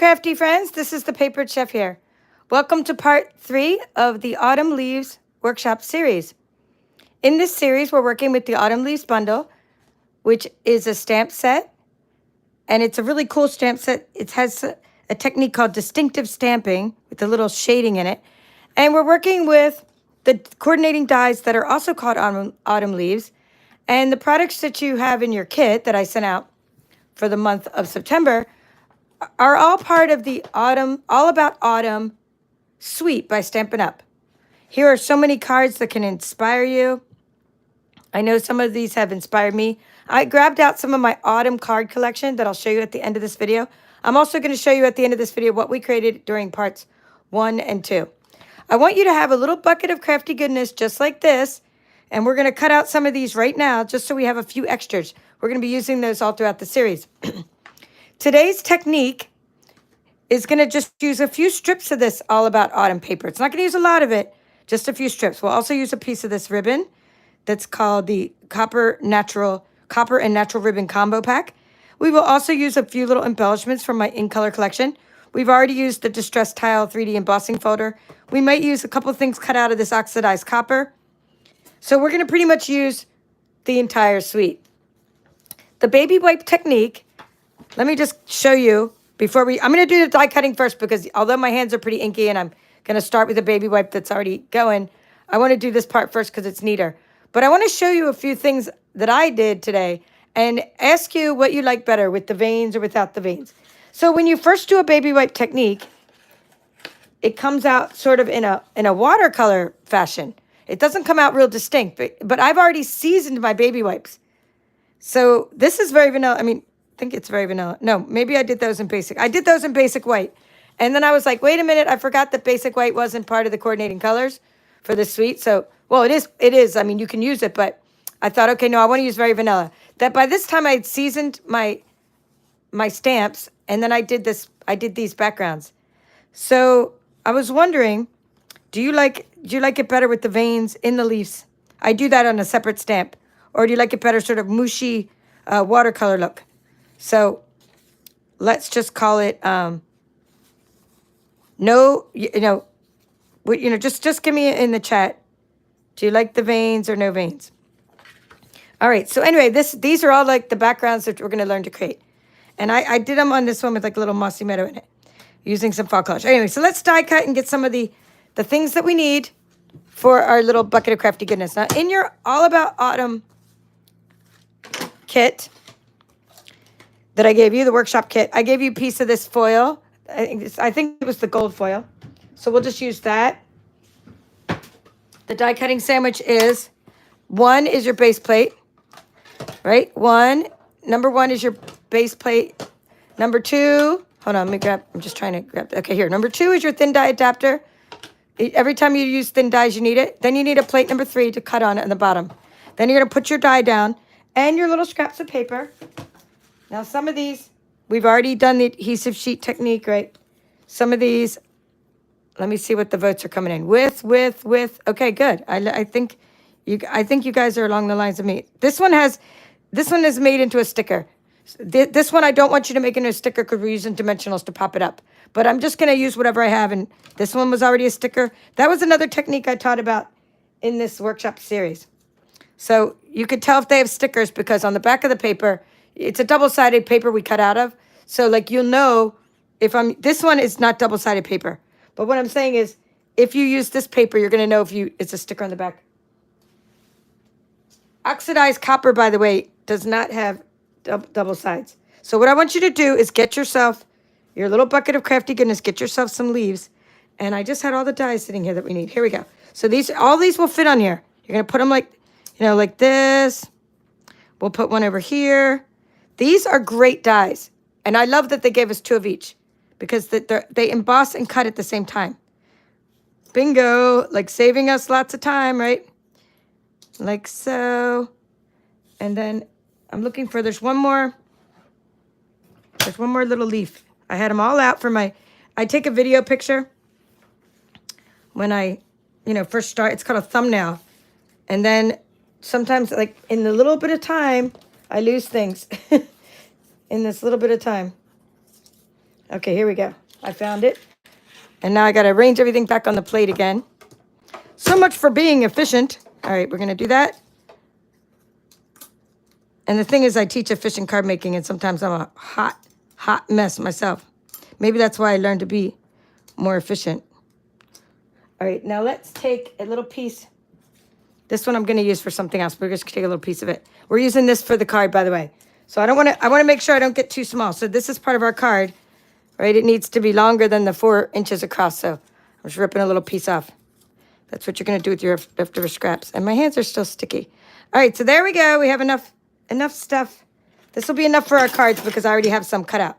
crafty friends, this is the Papered Chef here. Welcome to part 3 of the Autumn Leaves workshop series. In this series, we're working with the Autumn Leaves bundle, which is a stamp set, and it's a really cool stamp set. It has a technique called distinctive stamping with a little shading in it, and we're working with the coordinating dies that are also called autumn leaves, and the products that you have in your kit that I sent out for the month of September are all part of the All About Autumn suite by Stampin' Up. Here are so many cards that can inspire you. I know some of these have inspired me. I grabbed out some of my autumn card collection that I'll show you at the end of this video. I'm also going to show you at the end of this video what we created during parts 1 and 2. I want you to have a little bucket of crafty goodness just like this, and we're going to cut out some of these right now just so we have a few extras. We're going to be using those all throughout the series. Today's technique is going to just use a few strips of this All About Autumn paper. It's not going to use a lot of it, just a few strips. We'll also use a piece of this ribbon that's called the Copper and Natural Ribbon Combo Pack. We will also use a few little embellishments from my In Color collection. We've already used the Distress Tile 3D embossing folder. We might use a couple of things cut out of this oxidized copper. So we're going to pretty much use the entire suite. The baby wipe technique, let me just show you before I'm going to do the die cutting first because although my hands are pretty inky and I'm going to start with the baby wipe that's already going, I want to do this part first because it's neater. But I want to show you a few things that I did today and ask you what you like better, with the veins or without the veins. So when you first do a baby wipe technique, it comes out sort of in a watercolor fashion. It doesn't come out real distinct, but I've already seasoned my baby wipes. So this is very vanilla. I mean, I think it's very vanilla. No, maybe I did those in basic. I did those in basic white. And then I was like, wait a minute, I forgot that basic white wasn't part of the coordinating colors for this suite. So, well, it is. I mean, you can use it, but I thought, okay, no, I want to use very vanilla. That by this time I had seasoned my stamps, and then I did these backgrounds. So I was wondering, do you like it better with the veins in the leaves? I do that on a separate stamp. Or do you like it better sort of mushy watercolor look? So let's just call it just give me in the chat. Do you like the veins or no veins? All right. So anyway, these are all like the backgrounds that we're going to learn to create. And I did them on this one with like a little mossy meadow in it, using some fall colors. Anyway, so let's die cut and get some of the things that we need for our little bucket of crafty goodness. Now, in your All About Autumn kit that I gave you, the workshop kit, I gave you a piece of this foil. I think it was the gold foil. So we'll just use that. The die cutting sandwich is, 1 is your base plate, right? Number 1 is your base plate. Number 2, hold on, I'm just trying to grab, okay, here. Number 2 is your thin die adapter. Every time you use thin dies, you need it. Then you need a plate number 3 to cut on it on the bottom. Then you're going to put your die down and your little scraps of paper. Now, some of these, we've already done the adhesive sheet technique, right? Some of these, let me see what the votes are coming in. With. Okay, good. I think you guys are along the lines of me. This one is made into a sticker. This one, I don't want you to make into a sticker because we're using dimensionals to pop it up. But I'm just going to use whatever I have. And this one was already a sticker. That was another technique I taught about in this workshop series. So you could tell if they have stickers because on the back of the paper, it's a double-sided paper we cut out of. So like you'll know if this one is not double-sided paper. But what I'm saying is if you use this paper, you're going to know it's a sticker on the back. Oxidized copper, by the way, does not have double sides. So what I want you to do is get yourself your little bucket of crafty goodness, get yourself some leaves. And I just had all the dies sitting here that we need. Here we go. So all these will fit on here. You're going to put them like this. We'll put one over here. These are great dies. And I love that they gave us 2 of each because they emboss and cut at the same time. Bingo, like saving us lots of time, right? Like so. And then I'm looking for, there's one more little leaf. I had them all out for I take a video picture when I, first start. It's called a thumbnail. And then sometimes, like, in the little bit of time, I lose things in this little bit of time. Okay, here we go. I found it. And now I got to arrange everything back on the plate again. So much for being efficient. All right, we're going to do that. And the thing is, I teach efficient card making, and sometimes I'm a hot mess myself. Maybe that's why I learned to be more efficient. All right, now let's take a little piece. This one I'm going to use for something else. We're just going to take a little piece of it. We're using this for the card, by the way. So I want to make sure I don't get too small. So this is part of our card, right? It needs to be longer than the 4 inches across. So I'm just ripping a little piece off. That's what you're going to do with your leftover scraps. And my hands are still sticky. All right, so there we go. We have enough stuff. This will be enough for our cards because I already have some cut out.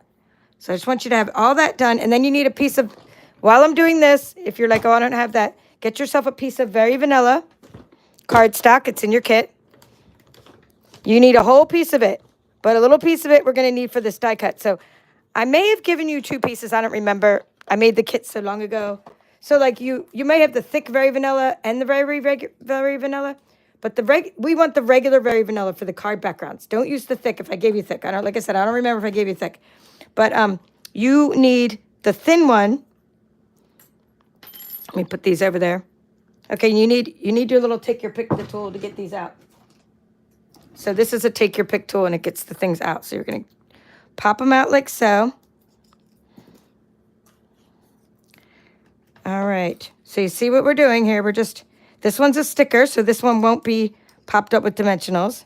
So I just want you to have all that done. And then you need a piece of, while I'm doing this, if you're like, oh, I don't have that, get yourself a piece of Very Vanilla cardstock. It's in your kit. You need a whole piece of it, but a little piece of it we're going to need for this die cut. So I may have given you 2 pieces. I don't remember. I made the kit so long ago. So like you may have the thick Very Vanilla and the very vanilla, but we want the regular Very Vanilla for the card backgrounds. Don't use the thick if I gave you thick. Like I said, I don't remember if I gave you thick. But you need the thin one. Let me put these over there. Okay, you need your little take your pick the tool to get these out. So this is a take your pick tool and it gets the things out. So you're going to pop them out like so. All right. So you see what we're doing here? This one's a sticker, so this one won't be popped up with dimensionals.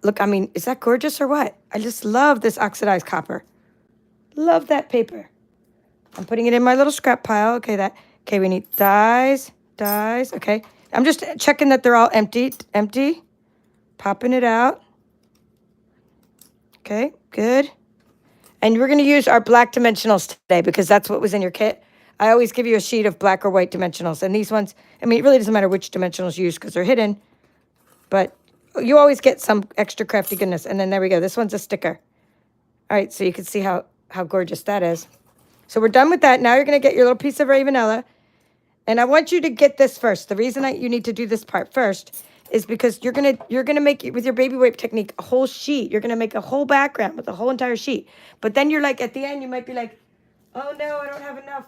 Look, I mean, is that gorgeous or what? I just love this oxidized copper. Love that paper. I'm putting it in my little scrap pile. Okay, we need dies. Okay. I'm just checking that they're all empty. Popping it out. Okay, good. And we're going to use our black dimensionals today because that's what was in your kit. I always give you a sheet of black or white dimensionals. And these ones, I mean, it really doesn't matter which dimensionals you use because they're hidden. But you always get some extra crafty goodness. And then there we go. This one's a sticker. All right, so you can see how gorgeous that is. So we're done with that. Now you're going to get your little piece of Very Vanilla. And I want you to get this first. The reason you need to do this part first is because you're gonna make it with your baby wipe technique a whole sheet. You're gonna make a whole background with a whole entire sheet. But then you're like at the end you might be like, oh no, I don't have enough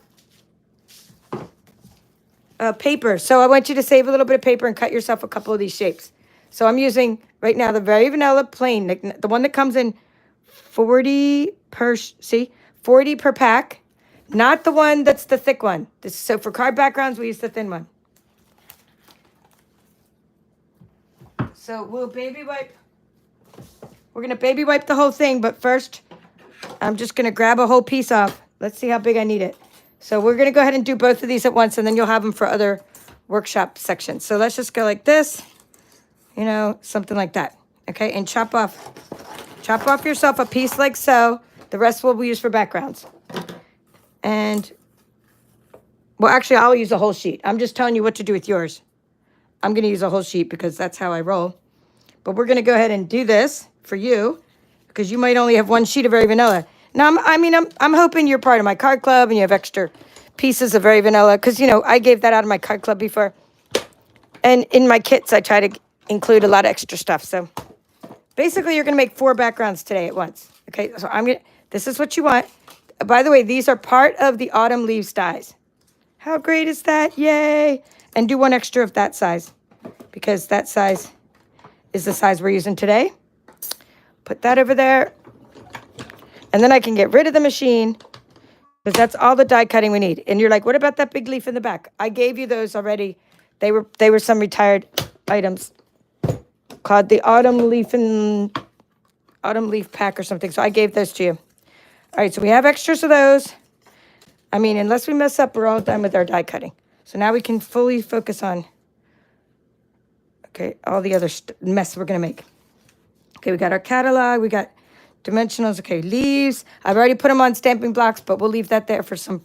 paper. So I want you to save a little bit of paper and cut yourself a couple of these shapes. So I'm using right now the Very Vanilla plain, the one that comes in 40 per pack, not the one that's the thick one. So for card backgrounds we use the thin one. So we'll baby wipe. We're going to baby wipe the whole thing, but first I'm just going to grab a whole piece off. Let's see how big I need it. So we're going to go ahead and do both of these at once, and then you'll have them for other workshop sections. So let's just go like this, something like that. Okay, and chop off yourself a piece like so. The rest we'll use for backgrounds. And, well, actually, I'll use a whole sheet. I'm just telling you what to do with yours. I'm going to use a whole sheet because that's how I roll. But we're going to go ahead and do this for you because you might only have one sheet of Very Vanilla. Now, I'm hoping you're part of my card club and you have extra pieces of Very Vanilla because, I gave that out of my card club before. And in my kits, I try to include a lot of extra stuff. So basically, you're going to make 4 backgrounds today at once. Okay, so this is what you want. By the way, these are part of the autumn leaves dies. How great is that? Yay! And do 1 extra of that size because that size is the size we're using today. Put that over there. And then I can get rid of the machine because that's all the die cutting we need. And you're like, what about that big leaf in the back? I gave you those already. They were some retired items called the autumn leaf pack or something. So I gave those to you. All right, so we have extras of those. I mean, unless we mess up, we're all done with our die cutting. So now we can fully focus on, okay, all the other mess we're going to make. Okay, we got our catalog. We got dimensionals. Okay, leaves. I've already put them on stamping blocks, but we'll leave that there for some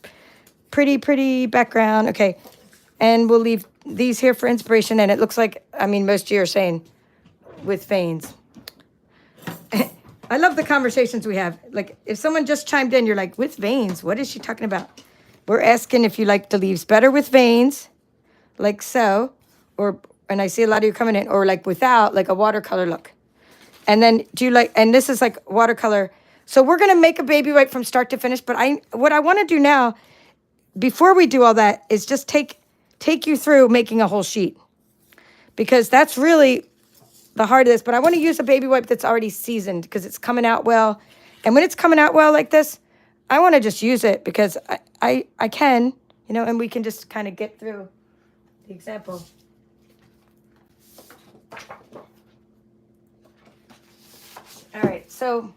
pretty background. Okay, and we'll leave these here for inspiration. And it looks like, most of you are saying with veins. I love the conversations we have. Like, if someone just chimed in, you're like, with veins? What is she talking about? We're asking if you like the leaves better with veins, like so, and I see a lot of you coming in, or like without, like a watercolor look. And then do you like, and this is like watercolor So we're going to make a baby wipe from start to finish. But what I want to do now, before we do all that, is just take you through making a whole sheet. Because that's really the heart of this. But I want to use a baby wipe that's already seasoned because it's coming out well. And when it's coming out well like this, I want to just use it because I can, you know, and we can just kind of get through the example. All right, so,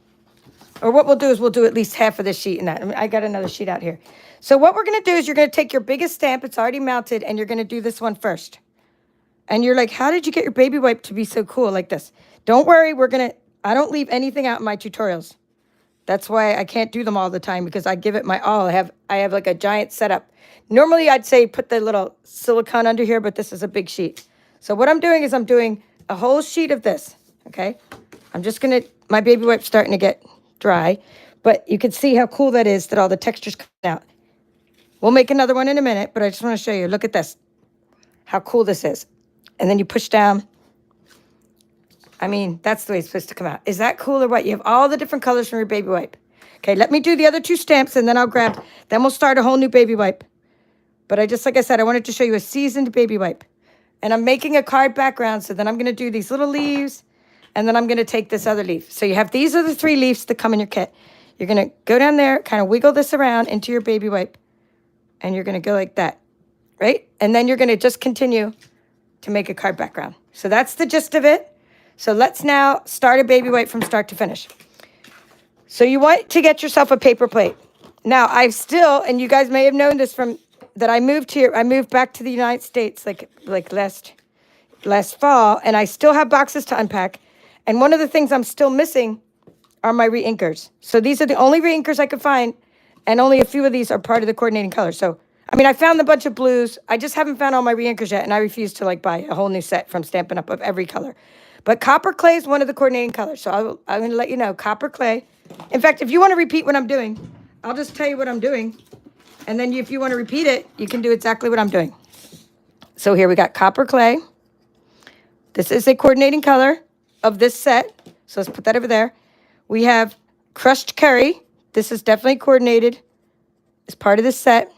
or what we'll do is we'll do at least half of this sheet in that. I got another sheet out here. So what we're going to do is you're going to take your biggest stamp. It's already mounted, and you're going to do this one first. And you're like, how did you get your baby wipe to be so cool like this? Don't worry, I don't leave anything out in my tutorials. That's why I can't do them all the time because I give it my all. I have like a giant setup. Normally I'd say put the little silicone under here, but this is a big sheet. So what I'm doing is I'm doing a whole sheet of this, okay? I'm just going to, my baby wipe's starting to get dry, but you can see how cool that is that all the texture's coming out. We'll make another one in a minute, but I just want to show you. Look at this, how cool this is. And then you push down. I mean, that's the way it's supposed to come out. Is that cool or what? You have all the different colors from your baby wipe. Okay, let me do the other two stamps, and then then we'll start a whole new baby wipe. But like I said, I wanted to show you a seasoned baby wipe. And I'm making a card background, so then I'm going to do these little leaves, and then I'm going to take this other leaf. So you have, these are the 3 leaves that come in your kit. You're going to go down there, kind of wiggle this around into your baby wipe, and you're going to go like that, right? And then you're going to just continue to make a card background. So that's the gist of it. So let's now start a baby wipe from start to finish. So you want to get yourself a paper plate. Now, I've still, and you guys may have known this from, that I moved here, I moved back to the United States like last fall, and I still have boxes to unpack. And one of the things I'm still missing are my reinkers. So these are the only reinkers I could find, and only a few of these are part of the coordinating color. So, I mean, I found a bunch of blues. I just haven't found all my reinkers yet, and I refuse to like buy a whole new set from Stampin' Up! Of every color. But copper clay is one of the coordinating colors. So I'm going to let you know, copper clay. In fact, if you want to repeat what I'm doing, I'll just tell you what I'm doing. And then if you want to repeat it, you can do exactly what I'm doing. So here we got copper clay. This is a coordinating color of this set. So let's put that over there. We have crushed curry. This is definitely coordinated as part of this set.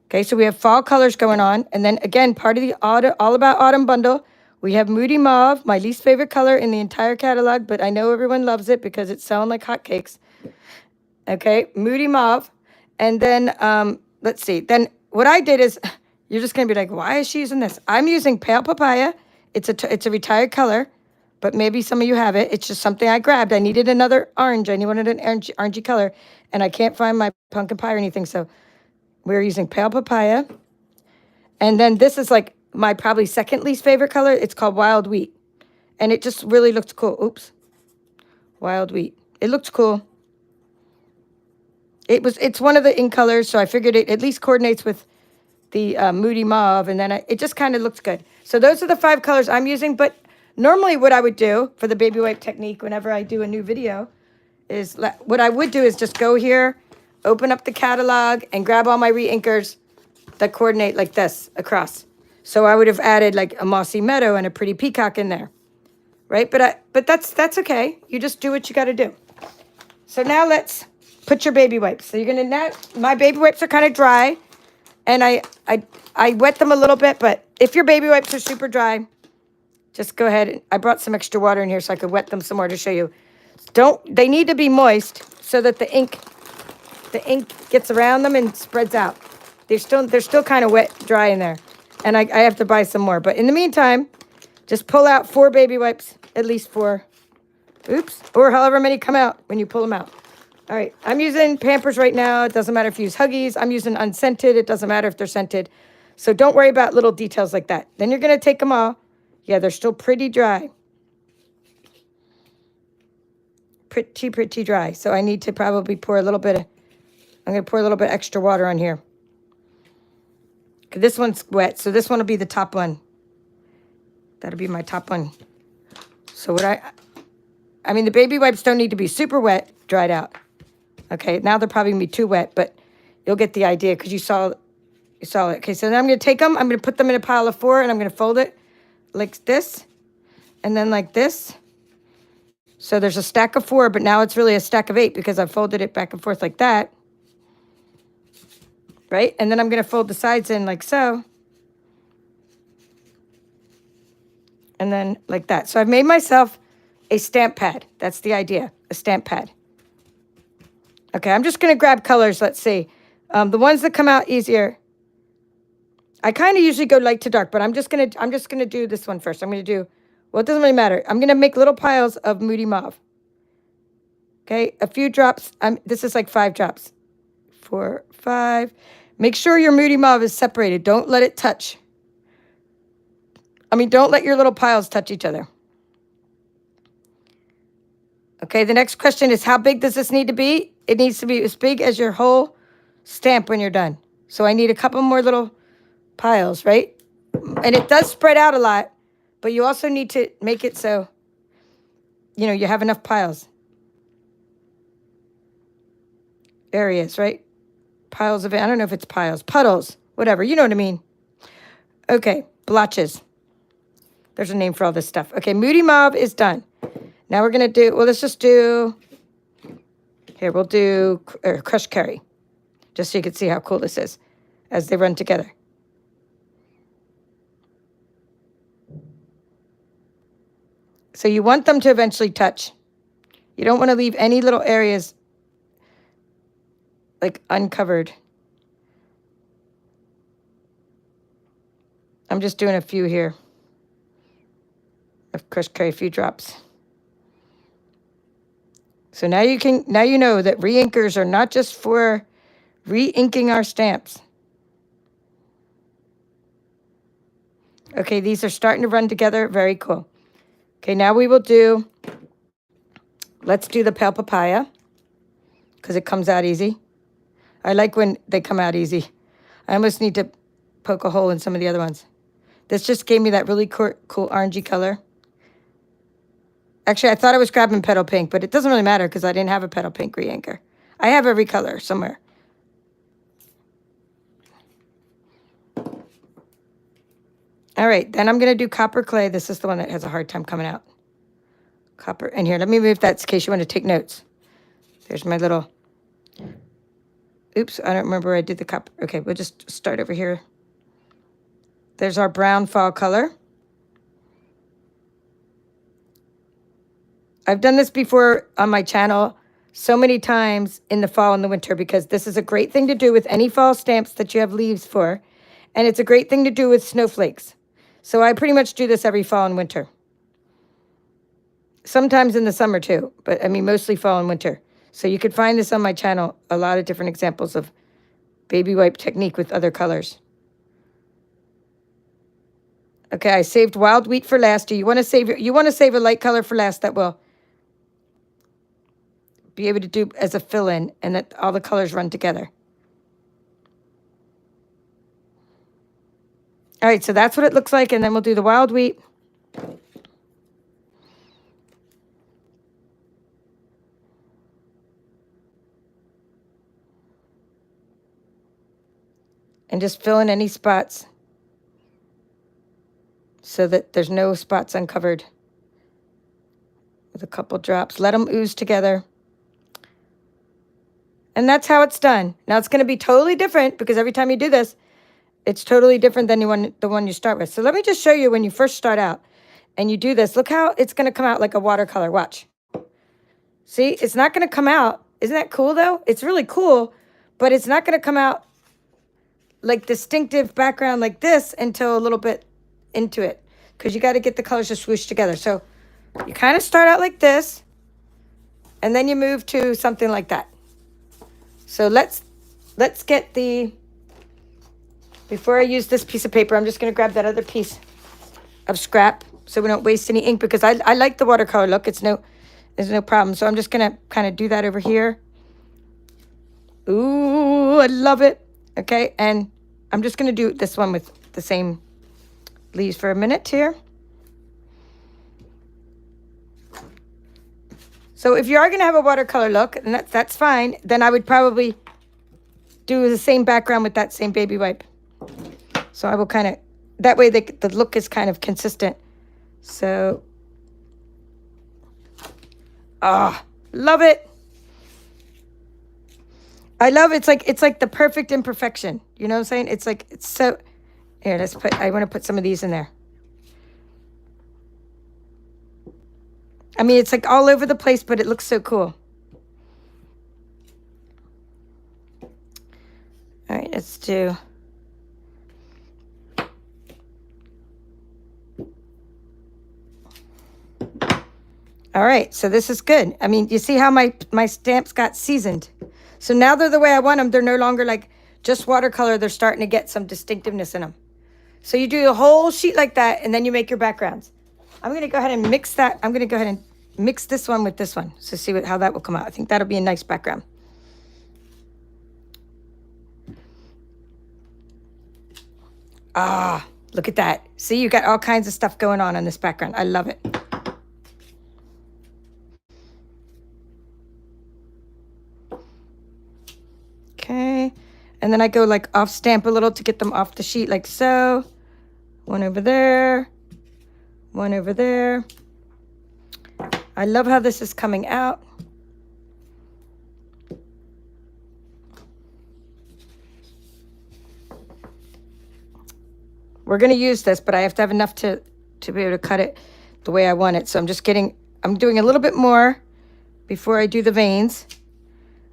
Okay, so we have fall colors going on. And then again, part of the All About Autumn bundle, we have Moody Mauve, my least favorite color in the entire catalog, but I know everyone loves it because it's selling like hotcakes. Okay, Moody Mauve. And then, let's see. Then what I did is, you're just going to be like, why is she using this? I'm using Pale Papaya. It's a retired color, but maybe some of you have it. It's just something I grabbed. I needed another orange. I wanted an orangey color, and I can't find my pumpkin pie or anything, so we're using Pale Papaya. And then this is like my probably second least favorite color. It's called Wild Wheat. And it just really looks cool. Oops. Wild Wheat. It looks cool. It's one of the ink colors, so I figured it at least coordinates with the Moody Mauve, and then it just kind of looks good. So those are the 5 colors I'm using, but normally what I would do for the baby wipe technique whenever I do a new video is, what I would do is just go here, open up the catalog, and grab all my reinkers that coordinate like this across. So I would have added like a mossy meadow and a pretty peacock in there, right? But that's okay. You just do what you got to do. So now let's put your baby wipes. So you're gonna now, my baby wipes are kind of dry, and I wet them a little bit. But if your baby wipes are super dry, just go ahead. I brought some extra water in here so I could wet them some more to show you. They need to be moist so that the ink gets around them and spreads out. They're still kind of wet, dry in there. And I have to buy some more. But in the meantime, just pull out 4 baby wipes, at least 4. Oops. Or however many come out when you pull them out. All right. I'm using Pampers right now. It doesn't matter if you use Huggies. I'm using unscented. It doesn't matter if they're scented. So don't worry about little details like that. Then you're going to take them all. Yeah, they're still pretty dry. Pretty dry. So I need to probably pour a little bit of, I'm going to pour a little bit extra water on here. This one's wet, so this one will be the top one. That'll be my top one. So what I mean, the baby wipes don't need to be super wet, dried out. Okay, now they're probably going to be too wet, but you'll get the idea because you saw it. Okay, so then I'm going to take them, I'm going to put them in a pile of 4, and I'm going to fold it like this, and then like this, So there's a stack of 4, but now it's really a stack of 8 because I've folded it back and forth like that. Right? And then I'm going to fold the sides in like so. And then like that. So I've made myself a stamp pad. That's the idea, a stamp pad. Okay, I'm just going to grab colors. Let's see. The ones that come out easier. I kind of usually go light to dark, but I'm just gonna do this one first. I'm gonna do, well, it doesn't really matter. I'm gonna make little piles of Moody Mauve. Okay, a few drops. This is like 5 drops. 4, 5. Make sure your Moody Mauve is separated. Don't let it touch. Don't let your little piles touch each other. Okay, the next question is, how big does this need to be? It needs to be as big as your whole stamp when you're done. So I need a couple more little piles, right? And it does spread out a lot, but you also need to make it so, you have enough piles. Areas, right? Piles of it. I don't know if it's piles. Puddles. Whatever. You know what I mean. Okay. Blotches. There's a name for all this stuff. Okay. Moody Mauve is done. Now we're going to do, well, let's just do, here, we'll do crushed curry. Just so you can see how cool this is as they run together. So you want them to eventually touch. You don't want to leave any little areas like uncovered. I'm just doing a few here of crushed curry, a few drops. So now you know that re-inkers are not just for re-inking our stamps. Okay, these are starting to run together. Very cool. Okay, now we will do, let's do the pale papaya because it comes out easy. I like when they come out easy. I almost need to poke a hole in some of the other ones. This just gave me that really cool orangey color. Actually, I thought I was grabbing petal pink, but it doesn't really matter because I didn't have a petal pink re-inker. I have every color somewhere. All right, then I'm going to do copper clay. This is the one that has a hard time coming out. Copper. And here, let me move that in case you want to take notes. There's my little... Oops, I don't remember where I did the copper. Okay, we'll just start over here. There's our brown fall color. I've done this before on my channel so many times in the fall and the winter because this is a great thing to do with any fall stamps that you have leaves for. And it's a great thing to do with snowflakes. So I pretty much do this every fall and winter. Sometimes in the summer too, but mostly fall and winter. So you could find this on my channel, a lot of different examples of baby wipe technique with other colors. Okay, I saved wild wheat for last. You want to save a light color for last that will be able to do as a fill-in and that all the colors run together. All right, so that's what it looks like, and then we'll do the wild wheat. And just fill in any spots so that there's no spots uncovered with a couple drops. Let them ooze together. And that's how it's done. Now it's going to be totally different because every time you do this, it's totally different than the one you start with. So let me just show you when you first start out and you do this. Look how it's going to come out like a watercolor. Watch. See, it's not going to come out. Isn't that cool though? It's really cool, but it's not going to come out like distinctive background like this until a little bit into it because you got to get the colors to swoosh together. So you kind of start out like this and then you move to something like that. So let's get before I use this piece of paper, I'm just going to grab that other piece of scrap so we don't waste any ink because I like the watercolor look. There's no problem. So I'm just going to kind of do that over here. Ooh, I love it. Okay, and I'm just going to do this one with the same leaves for a minute here. So if you are going to have a watercolor look, and that's fine, then I would probably do the same background with that same baby wipe. So I will kind of, that way the look is kind of consistent. So Ah, love it. I love it's like the perfect imperfection. You know what I'm saying? It's like it's so. Here, I want to put some of these in there. I mean, it's like all over the place, but it looks so cool. All right, let's do. All right, so this is good. I mean, you see how my stamps got seasoned. So now they're the way I want them. They're no longer like just watercolor. They're starting to get some distinctiveness in them. So you do the whole sheet like that, and then you make your backgrounds. I'm going to go ahead and mix that. I'm going to go ahead and mix this one with this one. So see how that will come out. I think that'll be a nice background. Ah, look at that. See, you got all kinds of stuff going on this background. I love it. Okay. And then I go like off stamp a little to get them off the sheet like so. One over there. One over there. I love how this is coming out. We're going to use this, but I have to have enough to be able to cut it the way I want it. So I'm doing a little bit more before I do the veins.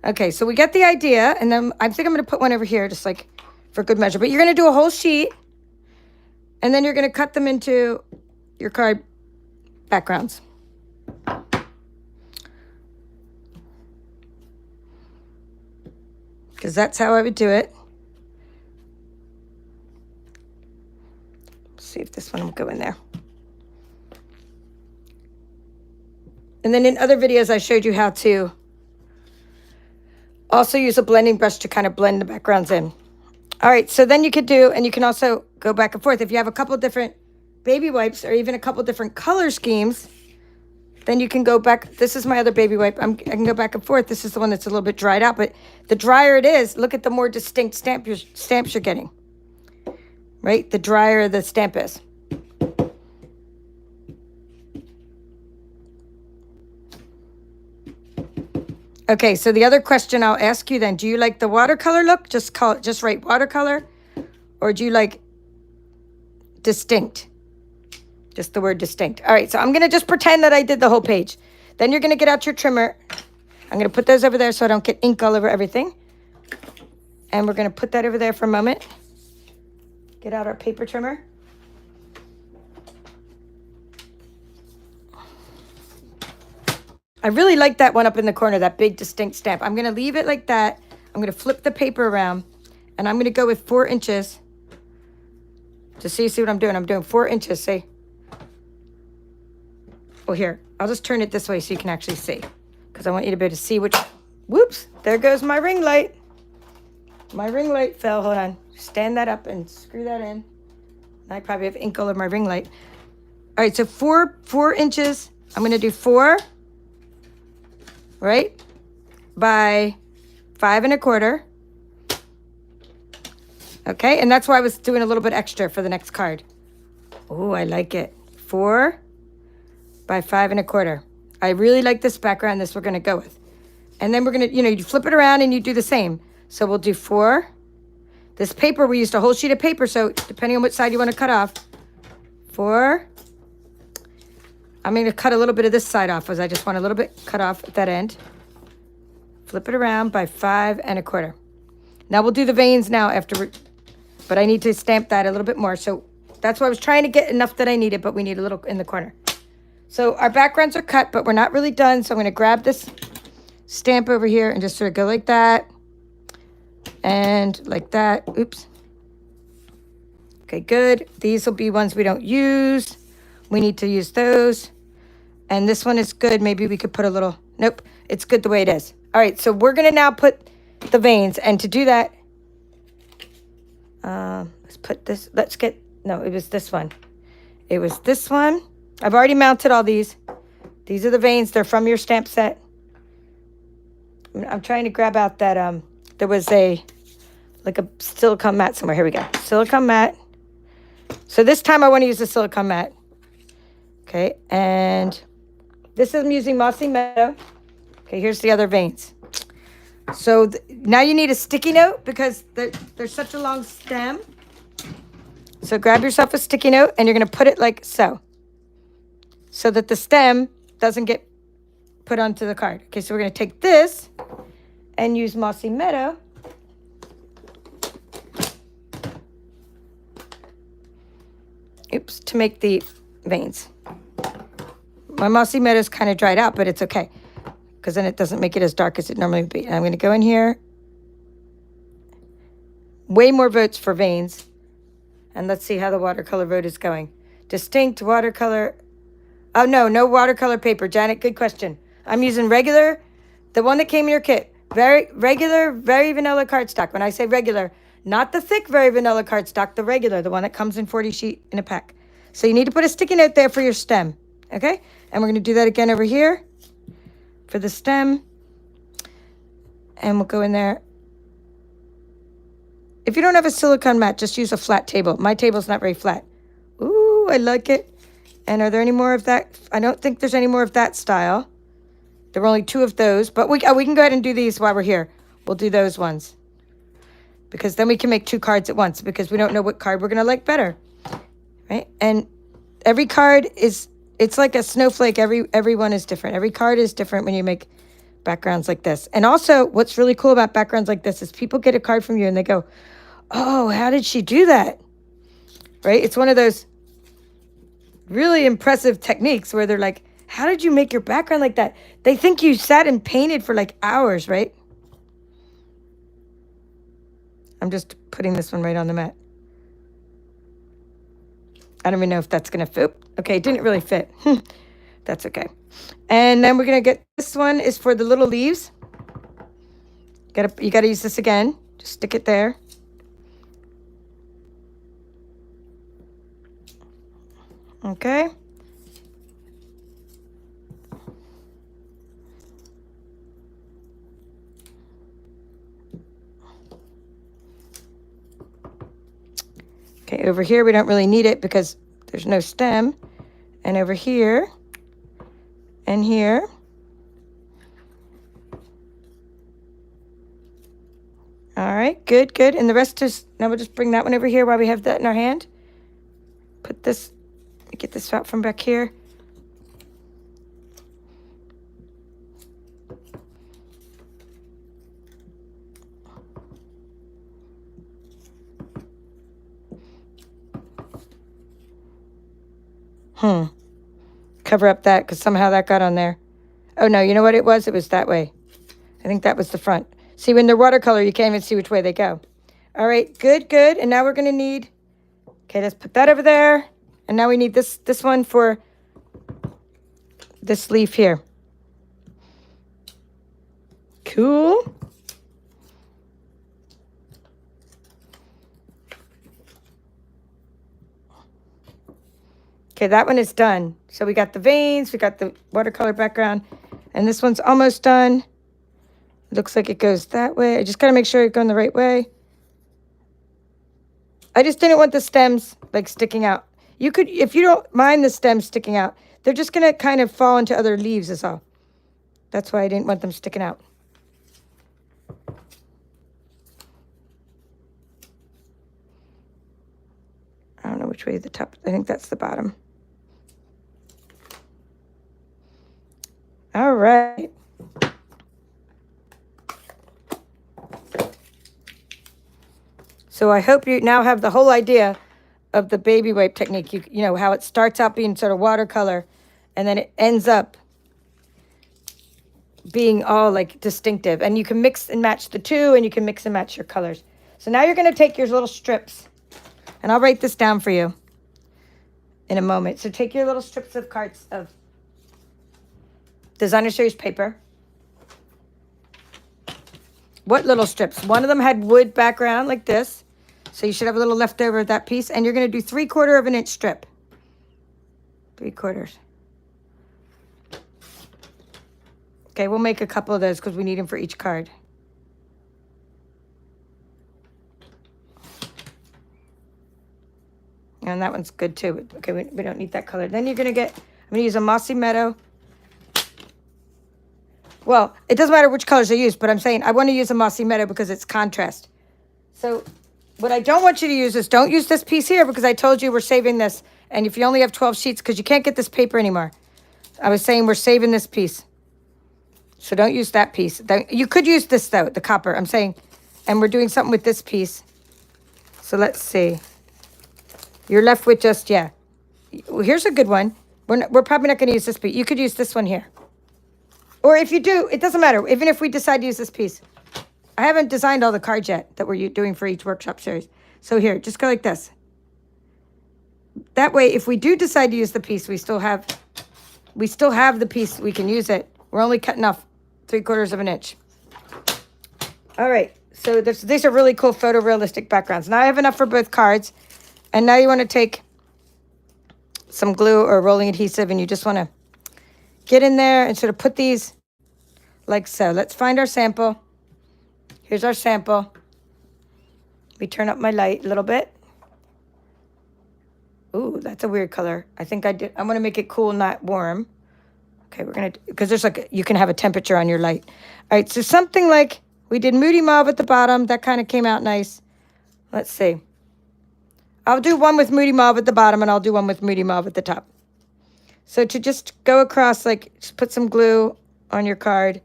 Okay, so we get the idea, and then I think I'm going to put one over here just like for good measure. But you're going to do a whole sheet, and then you're going to cut them into your card backgrounds. Because that's how I would do it. Let's see if this one will go in there. And then in other videos, I showed you how to also use a blending brush to kind of blend the backgrounds in. All right, so then you could do, and you can also go back and forth. If you have a couple different baby wipes or even a couple different color schemes, then you can go back. This is my other baby wipe. I can go back and forth. This is the one that's a little bit dried out, but the drier it is, look at the more distinct stamps you're getting, right? The drier the stamp is. Okay, so the other question I'll ask you then, do you like the watercolor look? Just write watercolor, or do you like distinct? Just the word distinct. All right, so I'm going to just pretend that I did the whole page. Then you're going to get out your trimmer. I'm going to put those over there so I don't get ink all over everything. And we're going to put that over there for a moment. Get out our paper trimmer. I really like that one up in the corner, that big distinct stamp. I'm going to leave it like that. I'm going to flip the paper around, and I'm going to go with 4 inches. Just so you see what I'm doing. I'm doing 4 inches, see? Oh, here. I'll just turn it this way so you can actually see, because I want you to be able to see which... Whoops, there goes my ring light. My ring light fell. Hold on. Stand that up and screw that in. I probably have ink all over my ring light. All right, so 4 inches. I'm going to do 4... right, by 5 1/4. Okay, and that's why I was doing a little bit extra for the next card. Oh, I like it. 4 by 5 1/4. I really like this background. This we're going to go with. And then we're going to, you flip it around and you do the same. So we'll do 4. This paper, we used a whole sheet of paper, so depending on which side you want to cut off. 4. I'm going to cut a little bit of this side off, as I just want a little bit cut off at that end. Flip it around by 5 1/4. Now we'll do the veins now afterward, but I need to stamp that a little bit more. So that's why I was trying to get enough that I needed, but we need a little in the corner. So our backgrounds are cut, but we're not really done. So I'm going to grab this stamp over here and just sort of go like that and like that. Oops. Okay, good. These will be ones we don't use. We need to use those. And this one is good. Maybe we could put a little, nope, it's good the way it is. All right, so we're going to now put the veins. And to do that, let's put this, no, it was this one. It was this one. I've already mounted all these. These are the veins. They're from your stamp set. I'm trying to grab out that, there was like a silicone mat somewhere. Here we go. Silicone mat. So this time I want to use the silicone mat. Okay, and This is I'm using Mossy Meadow. Okay, here's the other veins. So now you need a sticky note because there's such a long stem. So grab yourself a sticky note and you're going to put it like so that the stem doesn't get put onto the card. Okay, so we're going to take this and use Mossy Meadow. Oops, to make the veins. My Mossy Meadow is kind of dried out, but it's okay because then it doesn't make it as dark as it normally would be. And I'm going to go in here. Way more votes for veins. And let's see how the watercolor vote is going. Distinct watercolor. Oh, no watercolor paper. Janet, good question. I'm using regular, the one that came in your kit. Very regular, very vanilla cardstock. When I say regular, not the thick, very vanilla cardstock, the regular, the one that comes in 40 sheet in a pack. So you need to put a sticky note there for your stem. Okay? And we're going to do that again over here for the stem. And we'll go in there. If you don't have a silicone mat, just use a flat table. My table's not very flat. Ooh, I like it. And are there any more of that? I don't think there's any more of that style. There were only 2 of those. But we can go ahead and do these while we're here. We'll do those ones. Because then we can make 2 cards at once. Because we don't know what card we're going to like better. Right? And every card is... It's like a snowflake. Every one is different. Every card is different when you make backgrounds like this. And also, what's really cool about backgrounds like this is people get a card from you and they go, oh, how did she do that? Right? It's one of those really impressive techniques where they're like, how did you make your background like that? They think you sat and painted for like hours, right? I'm just putting this one right on the mat. I don't even know if that's going to fit. Okay, it didn't really fit. That's okay. And then we're going to get, this one is for the little leaves. You got to use this again. Just stick it there. Okay. Okay, over here we don't really need it because there's no stem. And over here and here. All right, good. And the rest is, now we'll just bring that one over here while we have that in our hand. Put this, get this out from back here. Cover up that because somehow that got on there. Oh, no, you know what it was? It was that way. I think that was the front. See, when they're watercolor, you can't even see which way they go. All right, good. And now we're going to need, okay, let's put that over there. And now we need this one for this leaf here. Cool. Okay, that one is done. So we got the veins, we got the watercolor background, and this one's almost done. Looks like it goes that way. I just got to make sure it's going the right way. I just didn't want the stems like sticking out. You could, if you don't mind the stems sticking out, they're just going to kind of fall into other leaves is all. That's why I didn't want them sticking out. I don't know which way the top, I think that's the bottom. All right. So I hope you now have the whole idea of the baby wipe technique. You know, how it starts out being sort of watercolor and then it ends up being all like distinctive. And you can mix and match the two and you can mix and match your colors. So now you're going to take your little strips and I'll write this down for you in a moment. So take your little strips of cards of Designer Series paper. What little strips? One of them had wood background like this. So you should have a little leftover of that piece. And you're going to do 3/4 of an inch strip. 3/4. Okay, we'll make a couple of those because we need them for each card. And that one's good too. Okay, we don't need that color. Then you're going to get, I'm going to use a Mossy Meadow Well, it doesn't matter which colors I use, but I'm saying I want to use a mossy meadow because it's contrast. So what I don't want you to use is don't use this piece here because I told you we're saving this. And if you only have 12 sheets, because you can't get this paper anymore. I was saying we're saving this piece. So don't use that piece. You could use this though, the copper, I'm saying. And we're doing something with this piece. So let's see. You're left with just, yeah. Well, here's a good one. We're probably not going to use this piece. You could use this one here. Or if you do, it doesn't matter. Even if we decide to use this piece. I haven't designed all the cards yet that we're doing for each workshop series. So here, just go like this. That way, if we do decide to use the piece, we still have the piece. We can use it. We're only cutting off 3/4 of an inch. All right. So these are really cool photorealistic backgrounds. Now I have enough for both cards. And now you want to take some glue or rolling adhesive and you just want to get in there and sort of put these like so. Let's find our sample. Here's our sample. Let me turn up my light a little bit. Ooh, that's a weird color. I think I want to make it cool, not warm. Okay, we're going to, because there's like, you can have a temperature on your light. All right, so something like, we did Moody Mauve at the bottom. That kind of came out nice. Let's see. I'll do one with Moody Mauve at the bottom and I'll do one with Moody Mauve at the top. So to just go across, like, just put some glue on your card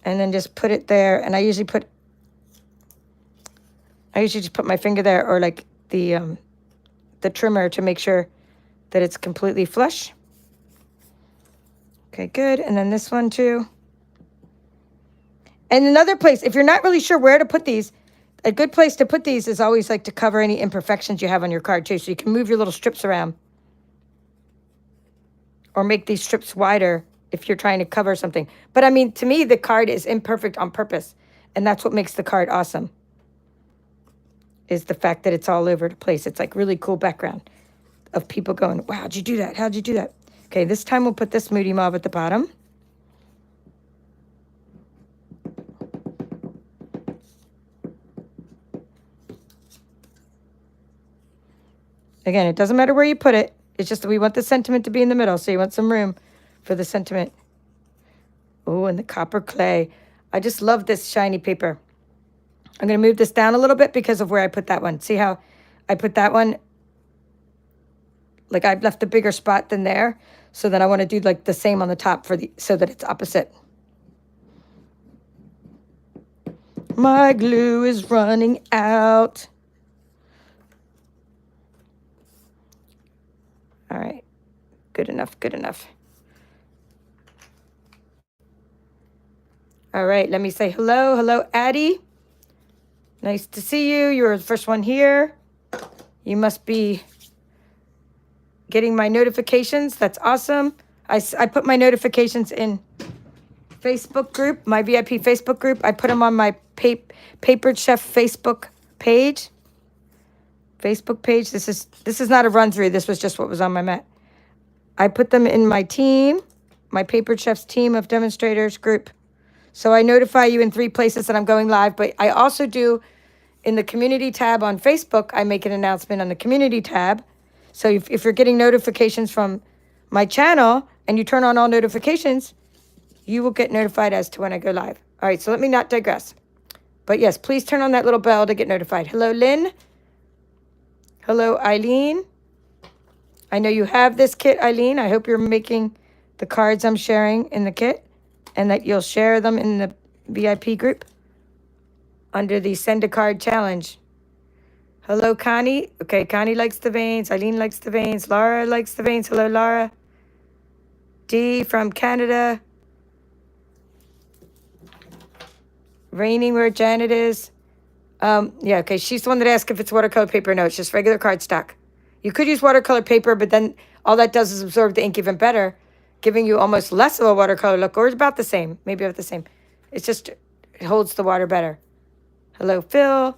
and then just put it there. And I usually just put my finger there or like the trimmer to make sure that it's completely flush. Okay, good. And then this one too. And another place, if you're not really sure where to put these, a good place to put these is always like to cover any imperfections you have on your card too. So you can move your little strips around. Or make these strips wider if you're trying to cover something. But I mean, to me, the card is imperfect on purpose. And that's what makes the card awesome. Is the fact that it's all over the place. It's like really cool background of people going, wow, how'd you do that? How'd you do that? Okay, this time we'll put this Moody Mauve at the bottom. Again, it doesn't matter where you put it. It's just that we want the sentiment to be in the middle. So you want some room for the sentiment. Oh, and the copper clay. I just love this shiny paper. I'm going to move this down a little bit because of where I put that one. See how I put that one? Like I've left a bigger spot than there. So then I want to do like the same on the top so that it's opposite. My glue is running out. All right, good enough, good enough. All right, let me say hello. Hello, Addie. Nice to see you. You're the first one here. You must be getting my notifications. That's awesome. I put my notifications in Facebook group, my VIP Facebook group. I put them on my Papered Chef Facebook page. This is not a run through. This was just what was on my mat. I put them in my team, my Papered Chef's team of demonstrators group. So I notify you in 3 places that I'm going live, but I also do in the community tab on Facebook, I make an announcement on the community tab. So if you're getting notifications from my channel and you turn on all notifications, you will get notified as to when I go live. All right, so let me not digress. But yes, please turn on that little bell to get notified. Hello, Lynn. Hello, Eileen. I know you have this kit, Eileen. I hope you're making the cards I'm sharing in the kit and that you'll share them in the VIP group under the Send a Card Challenge. Hello, Connie. Okay, Connie likes the veins. Eileen likes the veins. Laura likes the veins. Hello, Laura. Dee from Canada. Raining where Janet is. Yeah, okay, she's the one that asked if it's watercolor paper. No, it's just regular cardstock. You could use watercolor paper, but then all that does is absorb the ink even better, giving you almost less of a watercolor look, or it's about the same, maybe about the same. It's just, it holds the water better. Hello, Phil.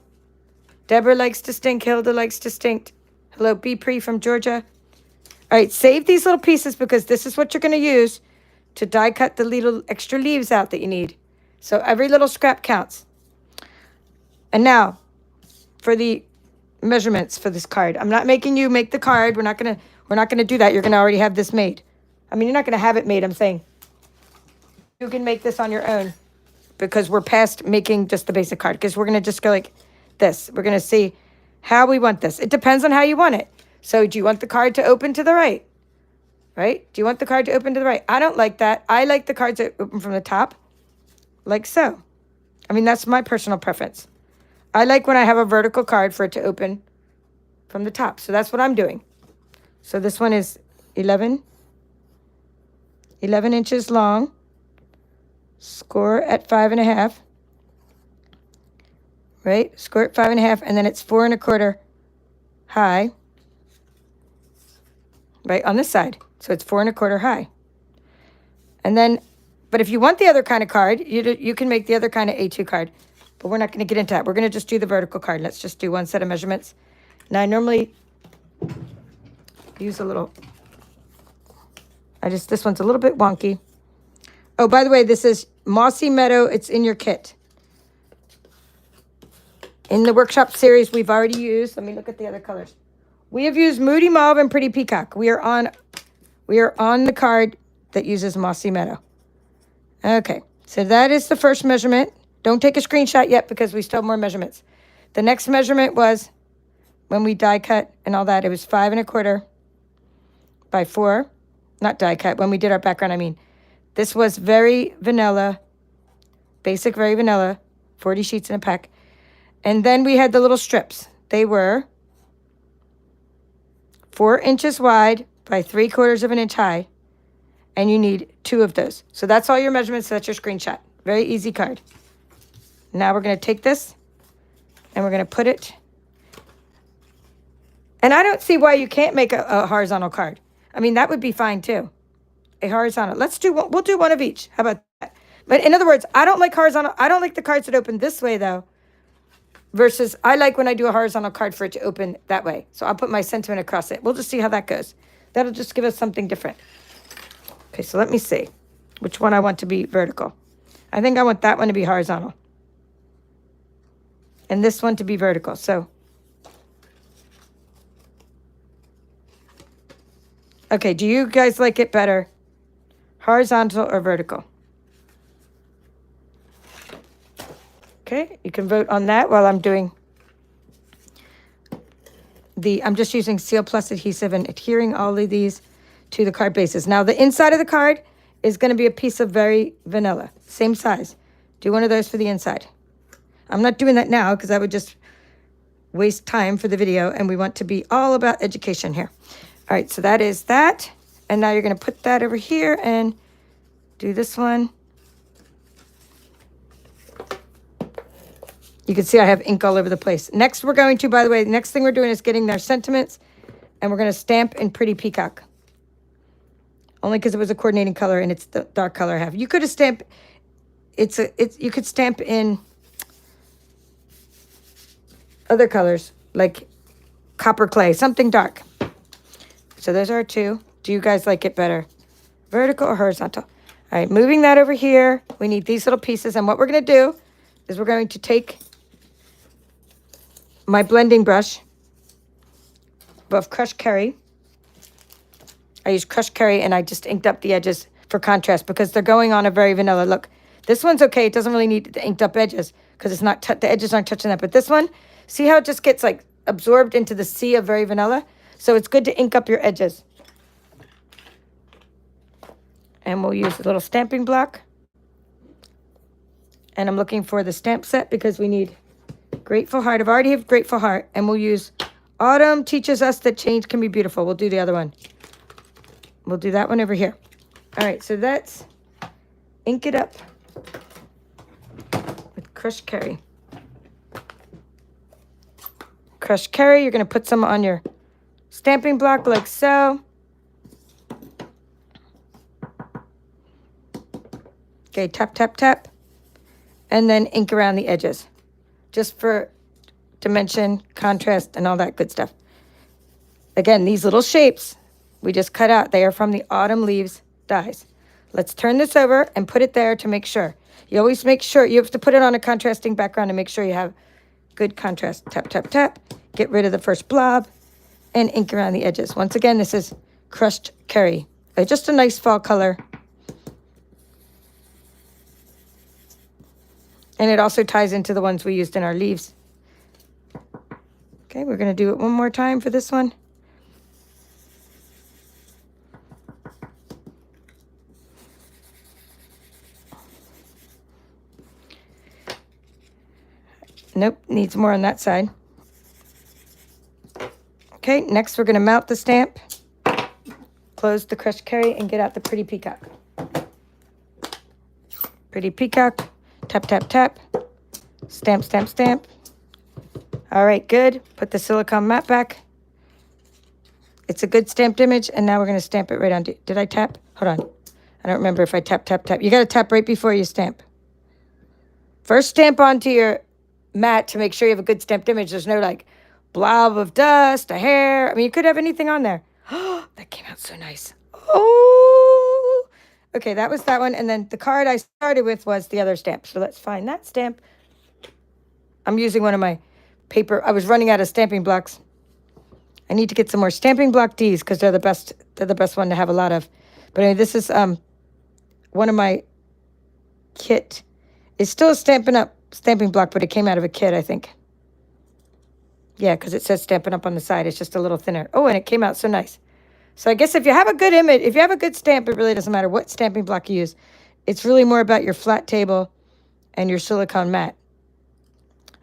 Deborah likes Distinct. Hilda likes Distinct. Hello, B. Pre from Georgia. All right, save these little pieces because this is what you're going to use to die cut the little extra leaves out that you need. So every little scrap counts. And now, for the measurements for this card. I'm not making you make the card. We're not gonna do that. You're gonna already have this made. I mean, you're not gonna have it made, I'm saying. You can make this on your own because we're past making just the basic card, because we're going to just go like this. We're going to see how we want this. It depends on how you want it. So do you want the card to open to the right? Right? Do you want the card to open to the right? I don't like that. I like the cards that open from the top, like so. I mean, that's my personal preference. I like when I have a vertical card for it to open from the top. So that's what I'm doing. So this one is 11 inches long. Score at 5.5. Right? Score at 5.5, and then it's 4.25 high. Right on this side. So it's 4.25 high. And then, but if you want the other kind of card, you can make the other kind of A2 card. But we're not going to get into that. We're going to just do the vertical card. Let's just do one set of measurements. Now, I normally use a little, this one's a little bit wonky. Oh, by the way, this is Mossy Meadow. It's in your kit. In the workshop series, we've already used, let me look at the other colors. We have used Moody Mauve and Pretty Peacock. We are on the card that uses Mossy Meadow. Okay, so that is the first measurement. Don't take a screenshot yet because we still have more measurements. The next measurement was when we die cut and all that. It was 5.25 by 4. Not die cut. When we did our background, I mean. This was very vanilla. Basic, very vanilla. 40 sheets in a pack. And then we had the little strips. They were 4 inches wide by 3/4 of an inch high. And you need 2 of those. So that's all your measurements. That's your screenshot. Very easy card. Now we're going to take this and we're going to put it. And I don't see why you can't make a horizontal card. I mean, that would be fine too. A horizontal. We'll do one of each. How about that? But in other words, I don't like horizontal. I don't like the cards that open this way though. Versus I like when I do a horizontal card for it to open that way. So I'll put my sentiment across it. We'll just see how that goes. That'll just give us something different. Okay, so let me see which one I want to be vertical. I think I want that one to be horizontal. And this one to be vertical. So, okay, do you guys like it better? Horizontal or vertical? Okay, you can vote on that while I'm doing I'm just using Seal Plus adhesive and adhering all of these to the card bases. Now, the inside of the card is going to be a piece of very vanilla, same size. Do one of those for the inside. I'm not doing that now because I would just waste time for the video, and we want to be all about education here. All right, so that is that. And now you're going to put that over here and do this one. You can see I have ink all over the place. Next, we're going to, by the way, the next thing we're doing is getting their sentiments, and we're going to stamp in Pretty Peacock. Only because it was a coordinating color and it's the dark color I have. You could have stamped, you could stamp in other colors, like copper clay, something dark. So those are 2. Do you guys like it better? Vertical or horizontal? All right, moving that over here. We need these little pieces. And what we're going to do is we're going to take my blending brush of crushed curry. I used crushed curry and I just inked up the edges for contrast because they're going on a very vanilla look. This one's okay. It doesn't really need the inked up edges because it's not the edges aren't touching that. But this one, see how it just gets like absorbed into the sea of very vanilla? So it's good to ink up your edges. And we'll use a little stamping block. And I'm looking for the stamp set because we need Grateful Heart. I've already have Grateful Heart. And we'll use Autumn Teaches Us That Change Can Be Beautiful. We'll do the other one. We'll do that one over here. All right, so that's ink it up with crushed curry. Crushed curry, you're going to put some on your stamping block like so. Okay, tap, tap, tap. And then ink around the edges. Just for dimension, contrast, and all that good stuff. Again, these little shapes we just cut out. They are from the Autumn Leaves dies. Let's turn this over and put it there to make sure. You always make sure, you have to put it on a contrasting background to make sure you have good contrast. Tap, tap, tap. Get rid of the first blob and ink around the edges. Once again, this is crushed curry. Just a nice fall color. And it also ties into the ones we used in our leaves. Okay, we're going to do it one more time for this one. Nope, needs more on that side. Okay, next we're going to mount the stamp, close the crushed carry, and get out the pretty peacock. Pretty peacock, tap, tap, tap, stamp, stamp, stamp. All right, good. Put the silicone mat back. It's a good stamped image, and now we're going to stamp it right on. Did I tap? Hold on. I don't remember if I tap, tap, tap. You got to tap right before you stamp. First stamp onto your mat to make sure you have a good stamped image. There's no like blob of dust, a hair. I mean, you could have anything on there. Oh, that came out so nice. Oh, okay, that was that one. And then the card I started with was the other stamp. So let's find that stamp. I'm using one of my paper. I was running out of stamping blocks. I need to get some more stamping block Ds because they're the best. They're the best one to have a lot of. But anyway, this is one of my kit. It's still a stamping block, but it came out of a kit, I think. Yeah, because it says Stampin' Up on the side. It's just a little thinner. Oh, and it came out so nice. So I guess if you have a good image, if you have a good stamp, it really doesn't matter what stamping block you use. It's really more about your flat table and your silicone mat.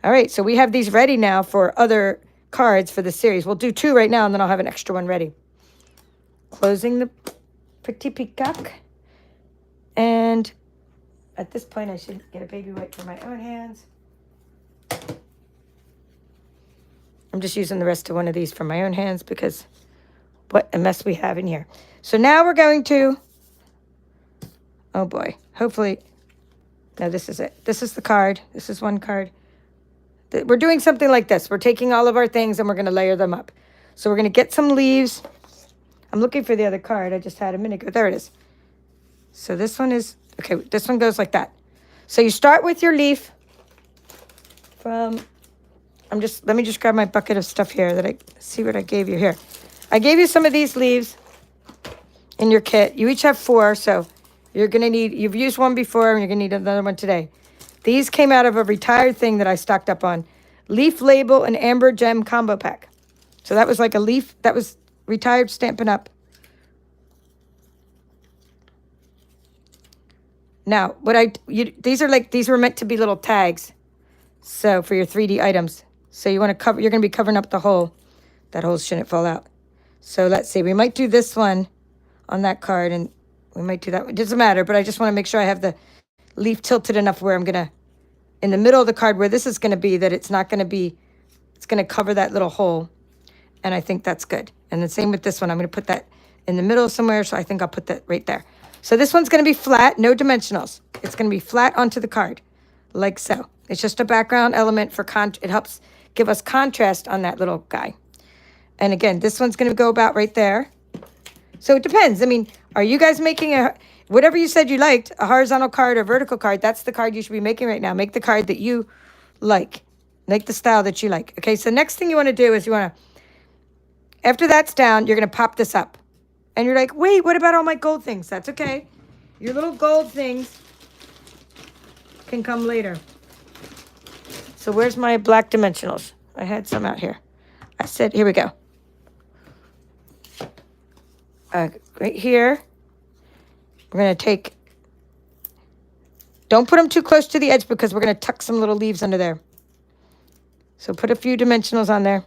All right, so we have these ready now for other cards for the series. We'll do 2 right now, and then I'll have an extra one ready. Closing the pretty peacock. And at this point, I should get a baby wipe for my own hands. I'm just using the rest of one of these for my own hands because what a mess we have in here. So now we're going to, oh boy, hopefully, no, this is it. This is the card. This is one card. We're doing something like this. We're taking all of our things and we're going to layer them up. So we're going to get some leaves. I'm looking for the other card I just had a minute ago. There it is. So this one is, okay, this one goes like that. So you start with your leaf from, let me just grab my bucket of stuff here that I see what I gave you here. I gave you some of these leaves in your kit. You each have 4, so you're going to need, you've used one before and you're going to need another one today. These came out of a retired thing that I stocked up on. Leaf Label and Amber Gem Combo Pack. So that was like a leaf, that was retired Stampin' Up. Now, these were meant to be little tags. So for your 3D items. So you want to cover, you're going to be covering up the hole. That hole shouldn't fall out. So let's see, we might do this one on that card and we might do that one. It doesn't matter, but I just want to make sure I have the leaf tilted enough where I'm going to, in the middle of the card where this is going to be, that it's not going to be, it's going to cover that little hole. And I think that's good. And the same with this one. I'm going to put that in the middle somewhere. So I think I'll put that right there. So this one's going to be flat, no dimensionals. It's going to be flat onto the card, like so. It's just a background element for, it helps give us contrast on that little guy. And again, this one's going to go about right there. So it depends. I mean, are you guys making whatever you said you liked, a horizontal card or vertical card, that's the card you should be making right now. Make the card that you like. Make the style that you like. Okay, so next thing you want to do is you want to, after that's down, you're going to pop this up. And you're like, wait, what about all my gold things? That's okay. Your little gold things can come later. So where's my black dimensionals? I had some out here. I said, here we go. Right here. We're going to take, don't put them too close to the edge because we're going to tuck some little leaves under there. So put a few dimensionals on there.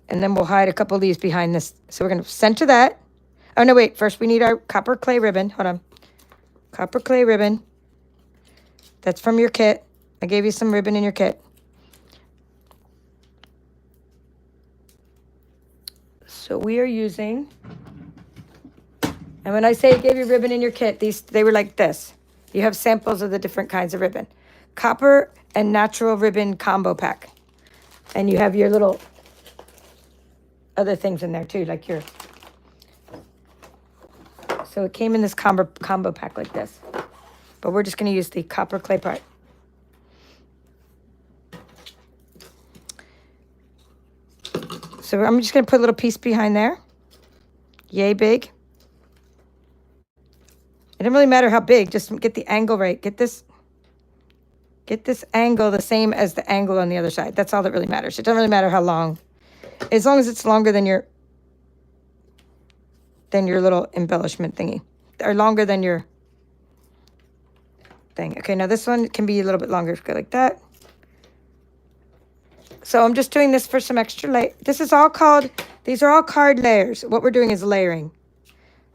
And then we'll hide a couple leaves behind this. So we're going to center that. Oh, no, wait. First, we need our copper clay ribbon. Hold on. Copper clay ribbon. That's from your kit. I gave you some ribbon in your kit. So we are using, and when I say I gave you ribbon in your kit, they were like this. You have samples of the different kinds of ribbon. Copper and natural ribbon combo pack. And you have your little other things in there too, like your, so it came in this combo pack like this. But we're just going to use the copper clay part. So I'm just going to put a little piece behind there. Yay big. It doesn't really matter how big, just get the angle right. Get this angle the same as the angle on the other side. That's all that really matters. It doesn't really matter how long. As long as it's longer than your little embellishment thingy. Or longer than your thing. Okay, now this one can be a little bit longer. Go like that. So I'm just doing this for some extra light. These are all card layers. What we're doing is layering,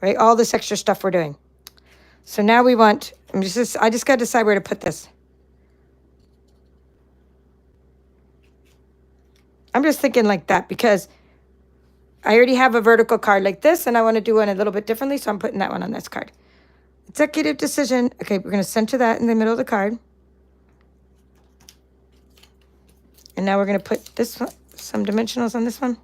right? All this extra stuff we're doing. So now we want, I just got to decide where to put this. I'm just thinking like that because I already have a vertical card like this and I want to do one a little bit differently. So I'm putting that one on this card. Executive decision. Okay, we're going to center that in the middle of the card. And now we're going to put this one, some dimensionals on this one.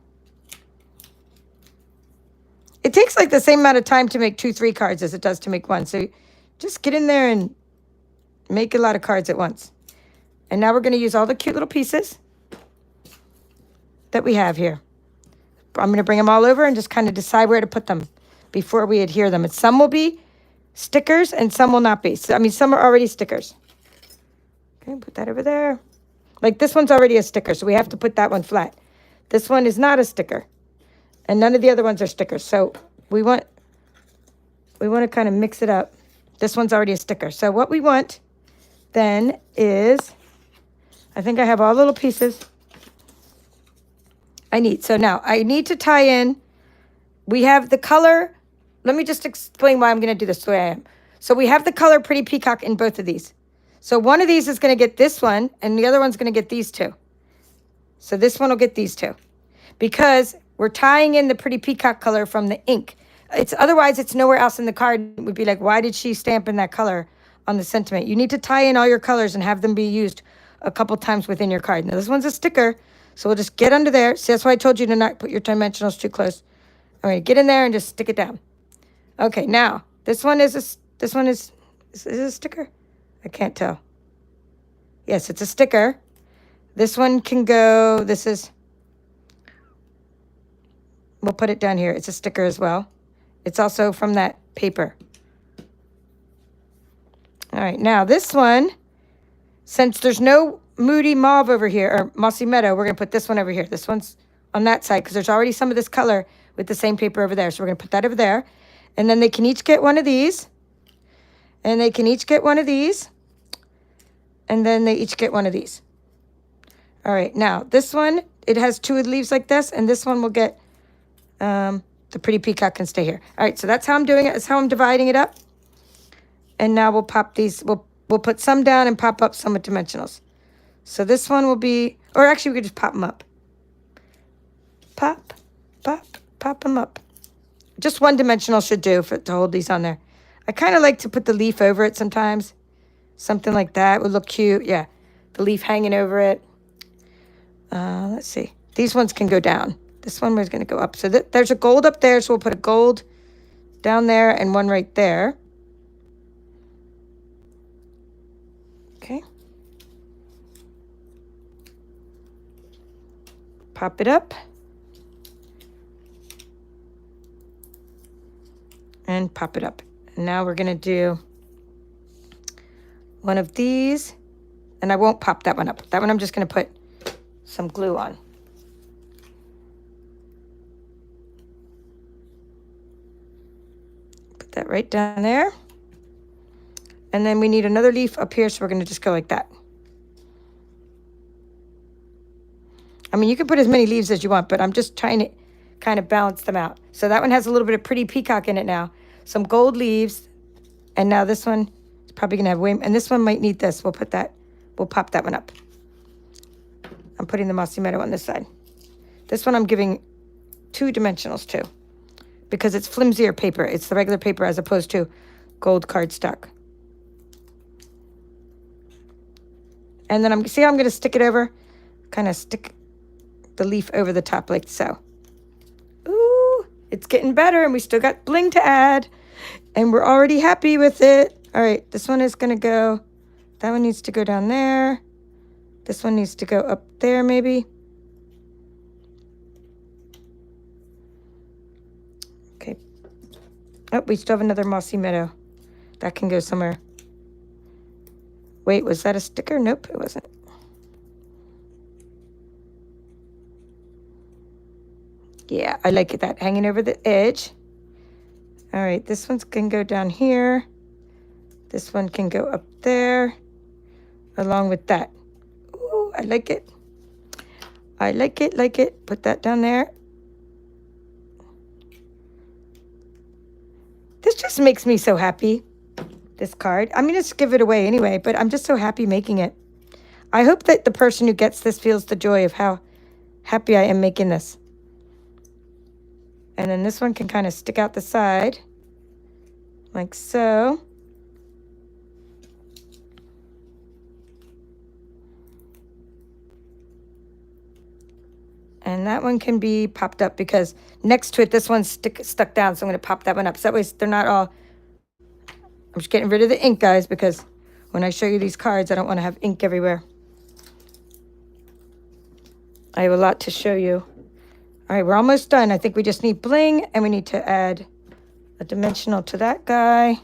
It takes like the same amount of time to make 2, 3 cards as it does to make one. So just get in there and make a lot of cards at once. And now we're going to use all the cute little pieces that we have here. I'm going to bring them all over and just kind of decide where to put them before we adhere them. And some will be stickers and some will not be. So, some are already stickers. Okay, put that over there. Like this one's already a sticker, so we have to put that one flat. This one is not a sticker. And none of the other ones are stickers. So we want to kind of mix it up. This one's already a sticker. So what we want then is, I think I have all the little pieces I need. So now I need to tie in. We have the color. Let me just explain why I'm going to do this the way I am. So we have the color Pretty Peacock in both of these. So one of these is going to get this one, and the other one's going to get these two. So this one will get these two. Because we're tying in the Pretty Peacock color from the ink. Otherwise, it's nowhere else in the card. It would be like, why did she stamp in that color on the sentiment? You need to tie in all your colors and have them be used a couple times within your card. Now, this one's a sticker, so we'll just get under there. See, that's why I told you to not put your dimensionals too close. All right, get in there and just stick it down. Okay, now, is it a sticker? I can't tell. Yes, it's a sticker. This one can go, we'll put it down here. It's a sticker as well. It's also from that paper. All right, now this one, since there's no Moody Mauve over here, or Mossy Meadow, we're going to put this one over here. This one's on that side because there's already some of this color with the same paper over there. So we're going to put that over there. And then they can each get one of these. And they can each get one of these. And then they each get one of these. All right, now this one, it has 2 leaves like this. And this one will get, the Pretty Peacock can stay here. All right, so that's how I'm doing it. That's how I'm dividing it up. And now we'll pop these, we'll put some down and pop up some with dimensionals. So this one will be, or actually we could just pop them up. Pop, pop, pop them up. Just one dimensional should do to hold these on there. I kind of like to put the leaf over it sometimes. Something like that would look cute. Yeah, the leaf hanging over it. Let's see. These ones can go down. This one was going to go up. So there's a gold up there, so we'll put a gold down there and one right there. Okay. Pop it up. And pop it up. And now we're going to do one of these. And I won't pop that one up. That one I'm just going to put some glue on. Put that right down there. And then we need another leaf up here, so we're going to just go like that. You can put as many leaves as you want, but I'm just trying to kind of balance them out. So that one has a little bit of Pretty Peacock in it now. Some gold leaves. And now this one is probably going to have way, and this one might need this. We'll pop that one up. I'm putting the Mossy Meadow on this side. This one I'm giving 2 dimensionals to because it's flimsier paper. It's the regular paper as opposed to gold cardstock. And then I'm going to stick it over, kind of stick the leaf over the top like so. Ooh, it's getting better and we still got bling to add and we're already happy with it. All right, this one is going to go, that one needs to go down there. This one needs to go up there maybe. Okay. Oh, we still have another Mossy Meadow. That can go somewhere. Wait, was that a sticker? Nope, it wasn't. Yeah, I like it, that hanging over the edge. All right, this one can go down here. This one can go up there, along with that. Ooh, I like it. I like it. Put that down there. This just makes me so happy, this card. I'm going to give it away anyway, but I'm just so happy making it. I hope that the person who gets this feels the joy of how happy I am making this. And then this one can kind of stick out the side, like so. And that one can be popped up because next to it, this one's stuck down. So I'm going to pop that one up. So that way they're not all... I'm just getting rid of the ink, guys, because when I show you these cards, I don't want to have ink everywhere. I have a lot to show you. All right, we're almost done. I think we just need bling, and we need to add a dimensional to that guy.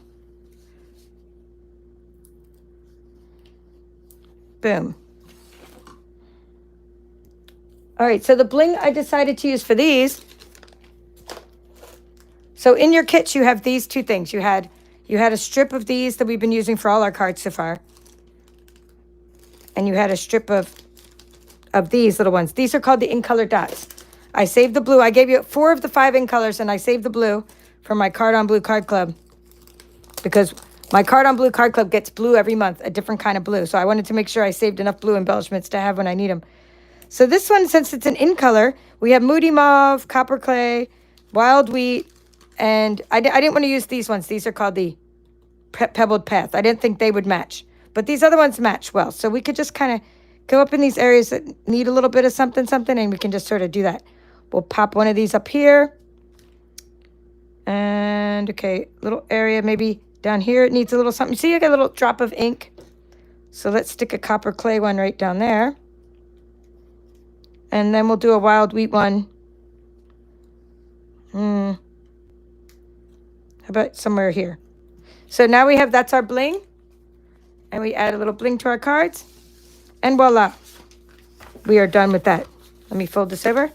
Boom. All right, so the bling I decided to use for these. So in your kits, you have these two things. You had a strip of these that we've been using for all our cards so far. And you had a strip of these little ones. These are called the in color dots. I saved the blue. I gave you 4 of the 5 in colors, and I saved the blue for my Card on Blue Card Club. Because my Card on Blue Card Club gets blue every month, a different kind of blue. So I wanted to make sure I saved enough blue embellishments to have when I need them. So this one, since it's an in color, we have Moody Mauve, Copper Clay, Wild Wheat, and I didn't want to use these ones. These are called the Pebbled Path. I didn't think they would match. But these other ones match well. So we could just kind of go up in these areas that need a little bit of something, and we can just sort of do that. We'll pop one of these up here. And, okay, little area maybe down here. It needs a little something. See, I got a little drop of ink. So let's stick a Copper Clay one right down there. And then we'll do a Wild Wheat one. How about somewhere here? So now we have, that's our bling. And we add a little bling to our cards. And voila. We are done with that. Let me fold this over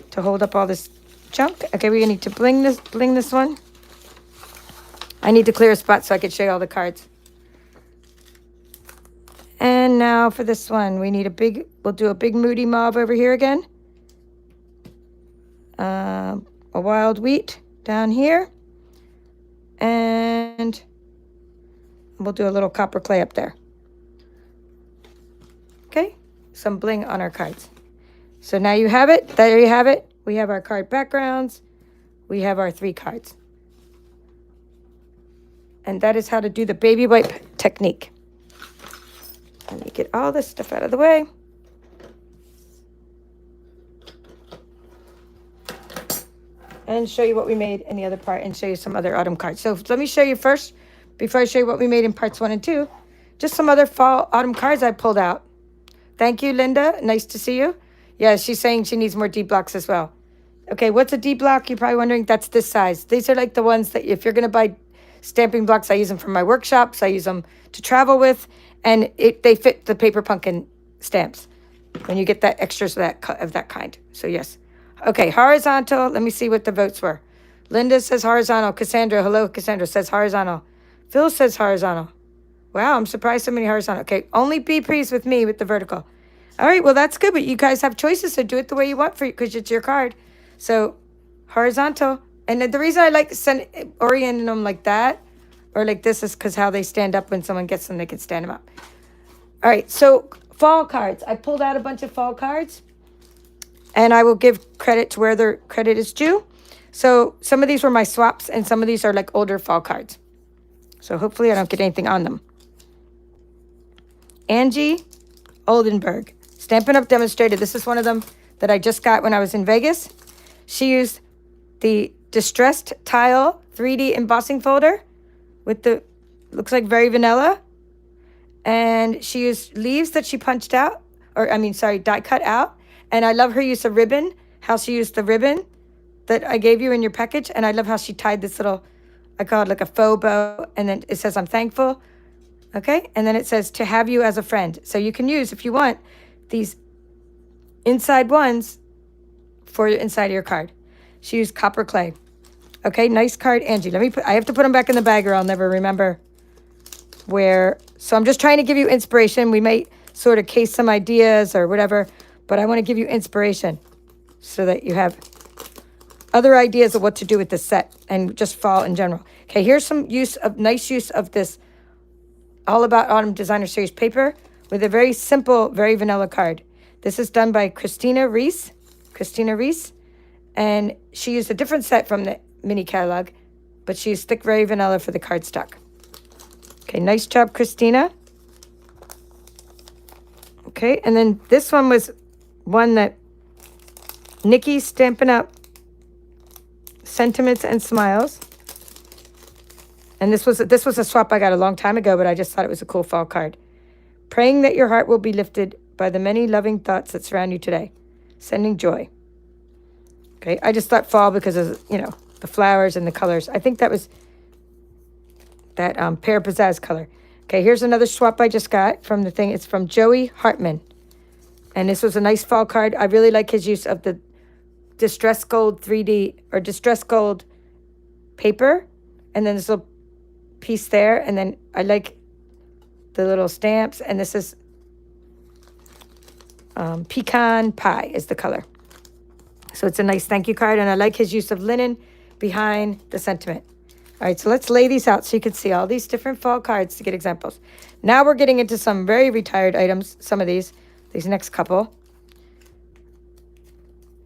to hold up all this junk. Okay, we need to bling this one. I need to clear a spot so I can show you all the cards. And now for this one, we need we'll do a big Moody Mauve over here again. A Wild Wheat down here. And we'll do a little Copper Clay up there. Okay, some bling on our cards. So now you have it. There you have it. We have our card backgrounds. We have our 3 cards. And that is how to do the baby wipe technique. Let me get all this stuff out of the way. And show you what we made in the other part and show you some other autumn cards. So let me show you first, before I show you what we made in parts 1 and 2, just some other fall autumn cards I pulled out. Thank you, Linda. Nice to see you. Yeah, she's saying she needs more D blocks as well. Okay, what's a D block? You're probably wondering. That's this size. These are like the ones that if you're going to buy stamping blocks, I use them for my workshops. I use them to travel with. And they fit the paper pumpkin stamps when you get that extras of that kind. So, yes. Okay, horizontal. Let me see what the votes were. Linda says horizontal. Cassandra, hello, Cassandra, says horizontal. Phil says horizontal. Wow, I'm surprised so many horizontal. Okay, only be pleased with me with the vertical. All right, well, that's good, but you guys have choices, so do it the way you want for you because it's your card. So, horizontal. And the reason I like orienting them like that or like this is because how they stand up when someone gets them, they can stand them up. All right, so fall cards. I pulled out a bunch of fall cards, and I will give credit to where their credit is due. So some of these were my swaps, and some of these are like older fall cards. So hopefully I don't get anything on them. Angie Oldenburg, Stampin' Up! Demonstrated. This is one of them that I just got when I was in Vegas. She used the Distressed Tile 3D embossing folder with the, looks like very vanilla. And she used leaves that she punched out, die cut out. And I love her use of ribbon, how she used the ribbon that I gave you in your package. And I love how she tied this little, I call it like a faux bow. And then it says, I'm thankful. Okay. And then it says to have you as a friend. So you can use, if you want, these inside ones for inside of your card. She used copper clay. Okay. Nice card, Angie. I have to put them back in the bag or I'll never remember where. So I'm just trying to give you inspiration. We might sort of case some ideas or whatever, but I want to give you inspiration so that you have other ideas of what to do with this set and just fall in general. Okay, here's some nice use of this All About Autumn Designer Series paper with a very simple, very vanilla card. This is done by Christina Reese, and she used a different set from the mini catalog, but she used thick, very vanilla for the cardstock. Okay, nice job, Christina. Okay, and then this one was one that Nikki's Stampin' Up! Sentiments and Smiles. And this was a swap I got a long time ago, but I just thought it was a cool fall card. Praying that your heart will be lifted by the many loving thoughts that surround you today. Sending joy. Okay, I just thought fall because of, the flowers and the colors. I think that was that Pear Pizzazz color. Okay, here's another swap I just got from the thing. It's from Joey Hartman. And this was a nice fall card. I really like his use of the Distress Gold 3D or Distress Gold paper. And then this little piece there. And then I like the little stamps. And this is Pecan Pie is the color. So it's a nice thank you card. And I like his use of linen behind the sentiment. All right, so let's lay these out so you can see all these different fall cards to get examples. Now we're getting into some very retired items, some of these next couple.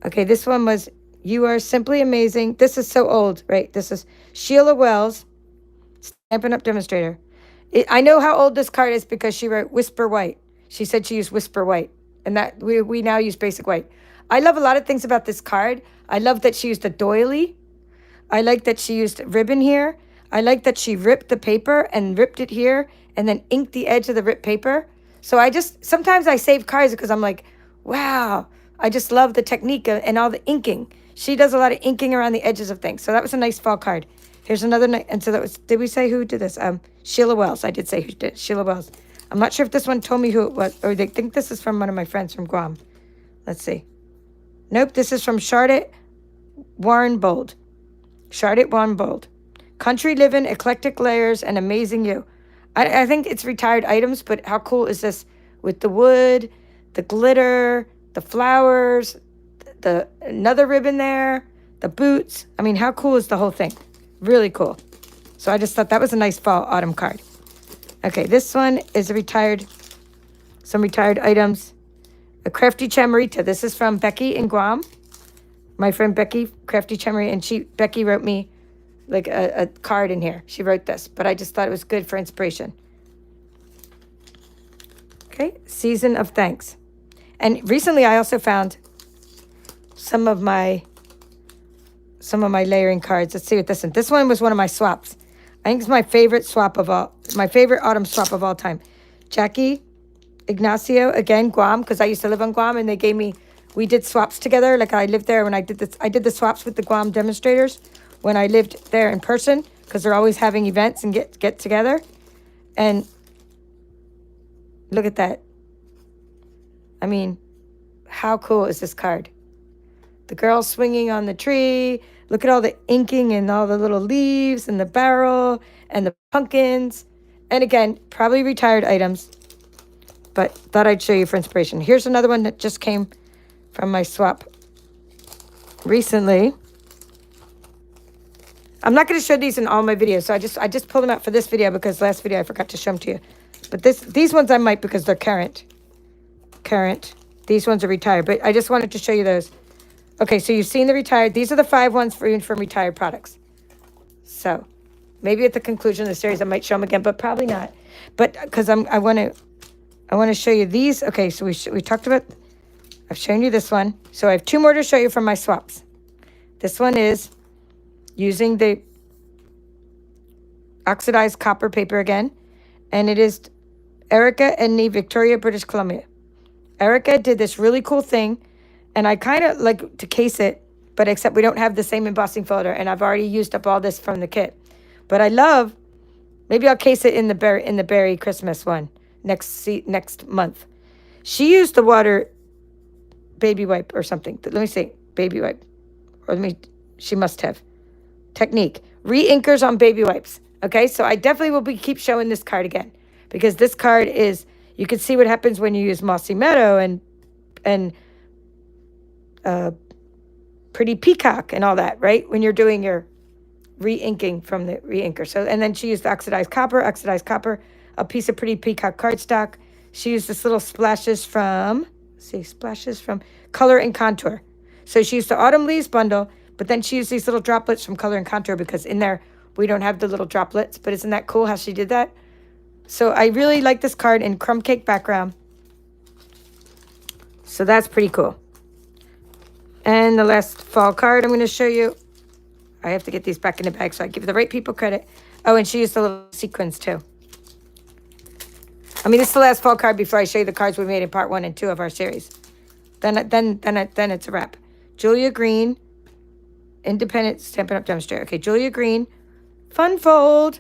Okay, this one was You Are Simply Amazing. This is so old, right? This is Sheila Wells, Stampin' Up! Demonstrator. I know how old this card is because she wrote Whisper White. She said she used Whisper White, and that we now use Basic White. I love a lot of things about this card. I love that she used a doily. I like that she used ribbon here. I like that she ripped the paper and ripped it here and then inked the edge of the ripped paper. So sometimes I save cards because I'm like, wow, I just love the technique and all the inking. She does a lot of inking around the edges of things. So that was a nice fall card. Here's another, and so that was, did we say who did this? Sheila Wells. I did say who did Sheila Wells. I'm not sure if this one told me who it was, or they think this is from one of my friends from Guam. Let's see. Nope, this is from Charlotte Warrenbold. Country Living, Eclectic Layers, and Amazing You. I think it's retired items, but how cool is this with the wood, the glitter, the flowers, another ribbon there, the boots. I mean, how cool is the whole thing? Really cool. So I just thought that was a nice fall autumn card. Okay, this one is some retired items. A Crafty Chamarita. This is from Becky in Guam. My friend Becky, Crafty Chamarita, and Becky wrote me like a card in here. She wrote this, but I just thought it was good for inspiration. Okay, Season of Thanks. And recently I also found some of my layering cards. Let's see what this one. This one was one of my swaps. I think it's my favorite autumn swap of all time. Jackie Ignacio, again, Guam, because I used to live on Guam, and we did swaps together. Like I lived there when I did the swaps with the Guam demonstrators when I lived there in person, because they're always having events and get together. And look at that. I mean, how cool is this card? The girl swinging on the tree. Look at all the inking and all the little leaves and the barrel and the pumpkins. And again, probably retired items, but thought I'd show you for inspiration. Here's another one that just came from my swap recently. I'm not going to show these in all my videos, so I just pulled them out for this video because last video I forgot to show them to you. But these ones I might because they're current. These ones are retired, but I just wanted to show you those. Okay, so you've seen the retired. These are the 5 ones from retired products. So maybe at the conclusion of the series I might show them again, but probably not. But because I want to show you these. Okay, so we talked about. I've shown you this one. So I have 2 more to show you from my swaps. This one is using the oxidized copper paper again, and it is Erica and Nee, Victoria, British Columbia. Erica did this really cool thing, and I kind of like to case it, but except we don't have the same embossing folder, and I've already used up all this from the kit. But I love, maybe I'll case it in the berry Christmas one next month. She used the water baby wipe or something. Let me see. Baby wipe. She must have. Technique. Re-inkers on baby wipes. Okay, so I definitely will keep showing this card again. Because this card is, you can see what happens when you use Mossy Meadow and Pretty Peacock and all that, right? When you're doing your re-inking from the re-inker. So, and then she used oxidized copper, a piece of Pretty Peacock cardstock. She used this little splashes from Color and Contour. So she used the Autumn Leaves bundle, but then she used these little droplets from Color and Contour because in there we don't have the little droplets. But isn't that cool how she did that? So I really like this card in crumb cake background. So that's pretty cool. And the last fall card I'm going to show you. I have to get these back in the bag so I give the right people credit. Oh, and she used the little sequins too. I mean, this is the last fall card before I show you the cards we made in part 1 and 2 of our series. Then it's a wrap. Julia Green, Independent Stampin' Up! Demonstrator. Okay, Julia Green, fun fold.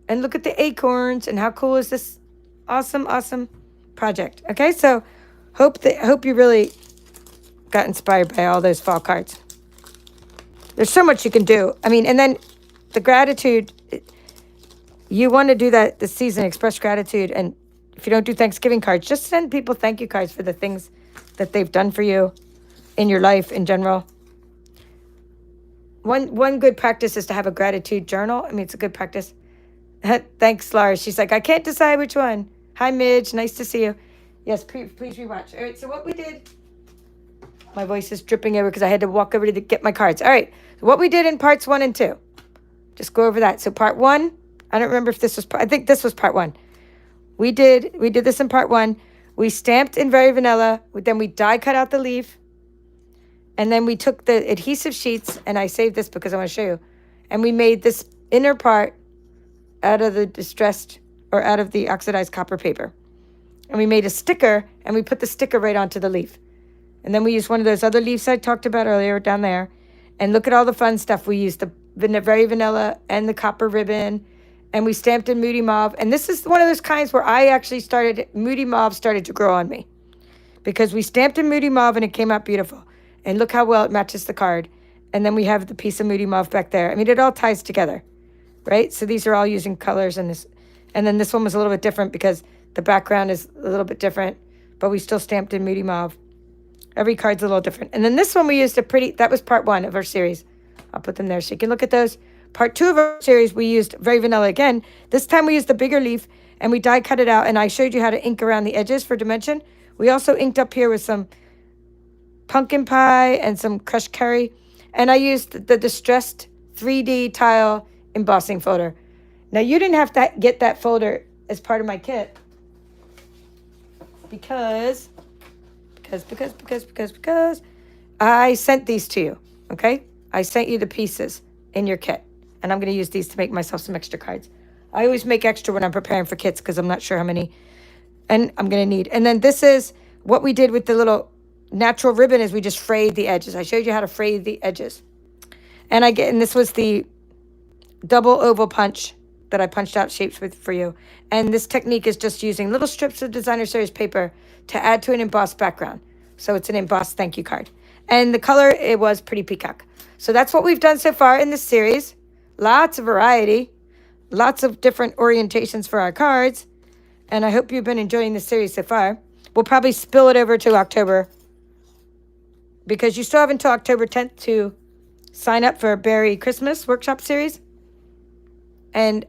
And look at the acorns and how cool is this awesome project. Okay, so hope you really got inspired by all those fall cards. There's so much you can do. I mean, and then the gratitude, you want to do that this season, express gratitude. And if you don't do Thanksgiving cards, just send people thank you cards for the things that they've done for you in your life in general. One good practice is to have a gratitude journal. I mean, it's a good practice. Thanks, Laura. She's like, I can't decide which one. Hi, Midge. Nice to see you. Yes, please rewatch. All right, so what we did. My voice is dripping over because I had to walk over to get my cards. All right, so what we did in parts 1 and 2. Just go over that. So part 1, I don't remember if this was, I think this was part 1. We did this in part 1. We stamped in Very Vanilla. Then we die cut out the leaf. And then we took the adhesive sheets, and I saved this because I want to show you. And we made this inner part out of the oxidized copper paper. And we made a sticker, and we put the sticker right onto the leaf. And then we used one of those other leaves I talked about earlier down there. And look at all the fun stuff. We used the Very Vanilla and the copper ribbon. And we stamped in Moody Mauve. And this is one of those kinds where I actually Moody Mauve started to grow on me. Because we stamped in Moody Mauve and it came out beautiful. And look how well it matches the card. And then we have the piece of Moody Mauve back there. I mean, it all ties together, right? So these are all using colors and this. And then this one was a little bit different because the background is a little bit different. But we still stamped in Moody Mauve. Every card's a little different. And then this one we used that was part 1 of our series. I'll put them there so you can look at those. Part 2 of our series, we used Very Vanilla again. This time we used the bigger leaf and we die cut it out. And I showed you how to ink around the edges for dimension. We also inked up here with some pumpkin pie and some crushed curry. And I used the distressed 3D tile embossing folder. Now you didn't have to get that folder as part of my kit. Because I sent these to you, okay? I sent you the pieces in your kit, and I'm going to use these to make myself some extra cards. I always make extra when I'm preparing for kits because I'm not sure how many, and I'm going to need. And then this is what we did with the little natural ribbon is we just frayed the edges. I showed you how to fray the edges. And this was the double oval punch that I punched out shapes with for you. And this technique is just using little strips of designer series paper to add to an embossed background. So it's an embossed thank you card. And the color, it was Pretty Peacock. So that's what we've done so far in this series. Lots of variety. Lots of different orientations for our cards. And I hope you've been enjoying this series so far. We'll probably spill it over to October. Because you still have until October 10th to sign up for a Berry Christmas workshop series. And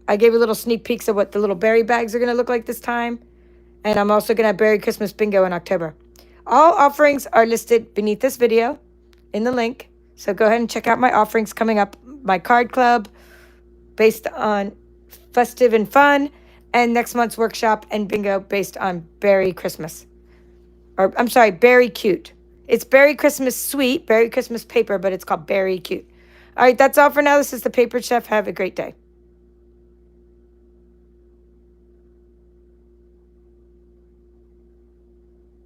I gave you little sneak peeks of what the little berry bags are going to look like this time. And I'm also going to have Berry Christmas Bingo in October. All offerings are listed beneath this video in the link. So go ahead and check out my offerings coming up. My card club based on festive and fun. And next month's workshop and bingo based on Berry Christmas. Or I'm sorry, Berry Cute. It's Berry Christmas Sweet, Berry Christmas Paper, but it's called Berry Cute. All right, that's all for now. This is the Paper Chef. Have a great day.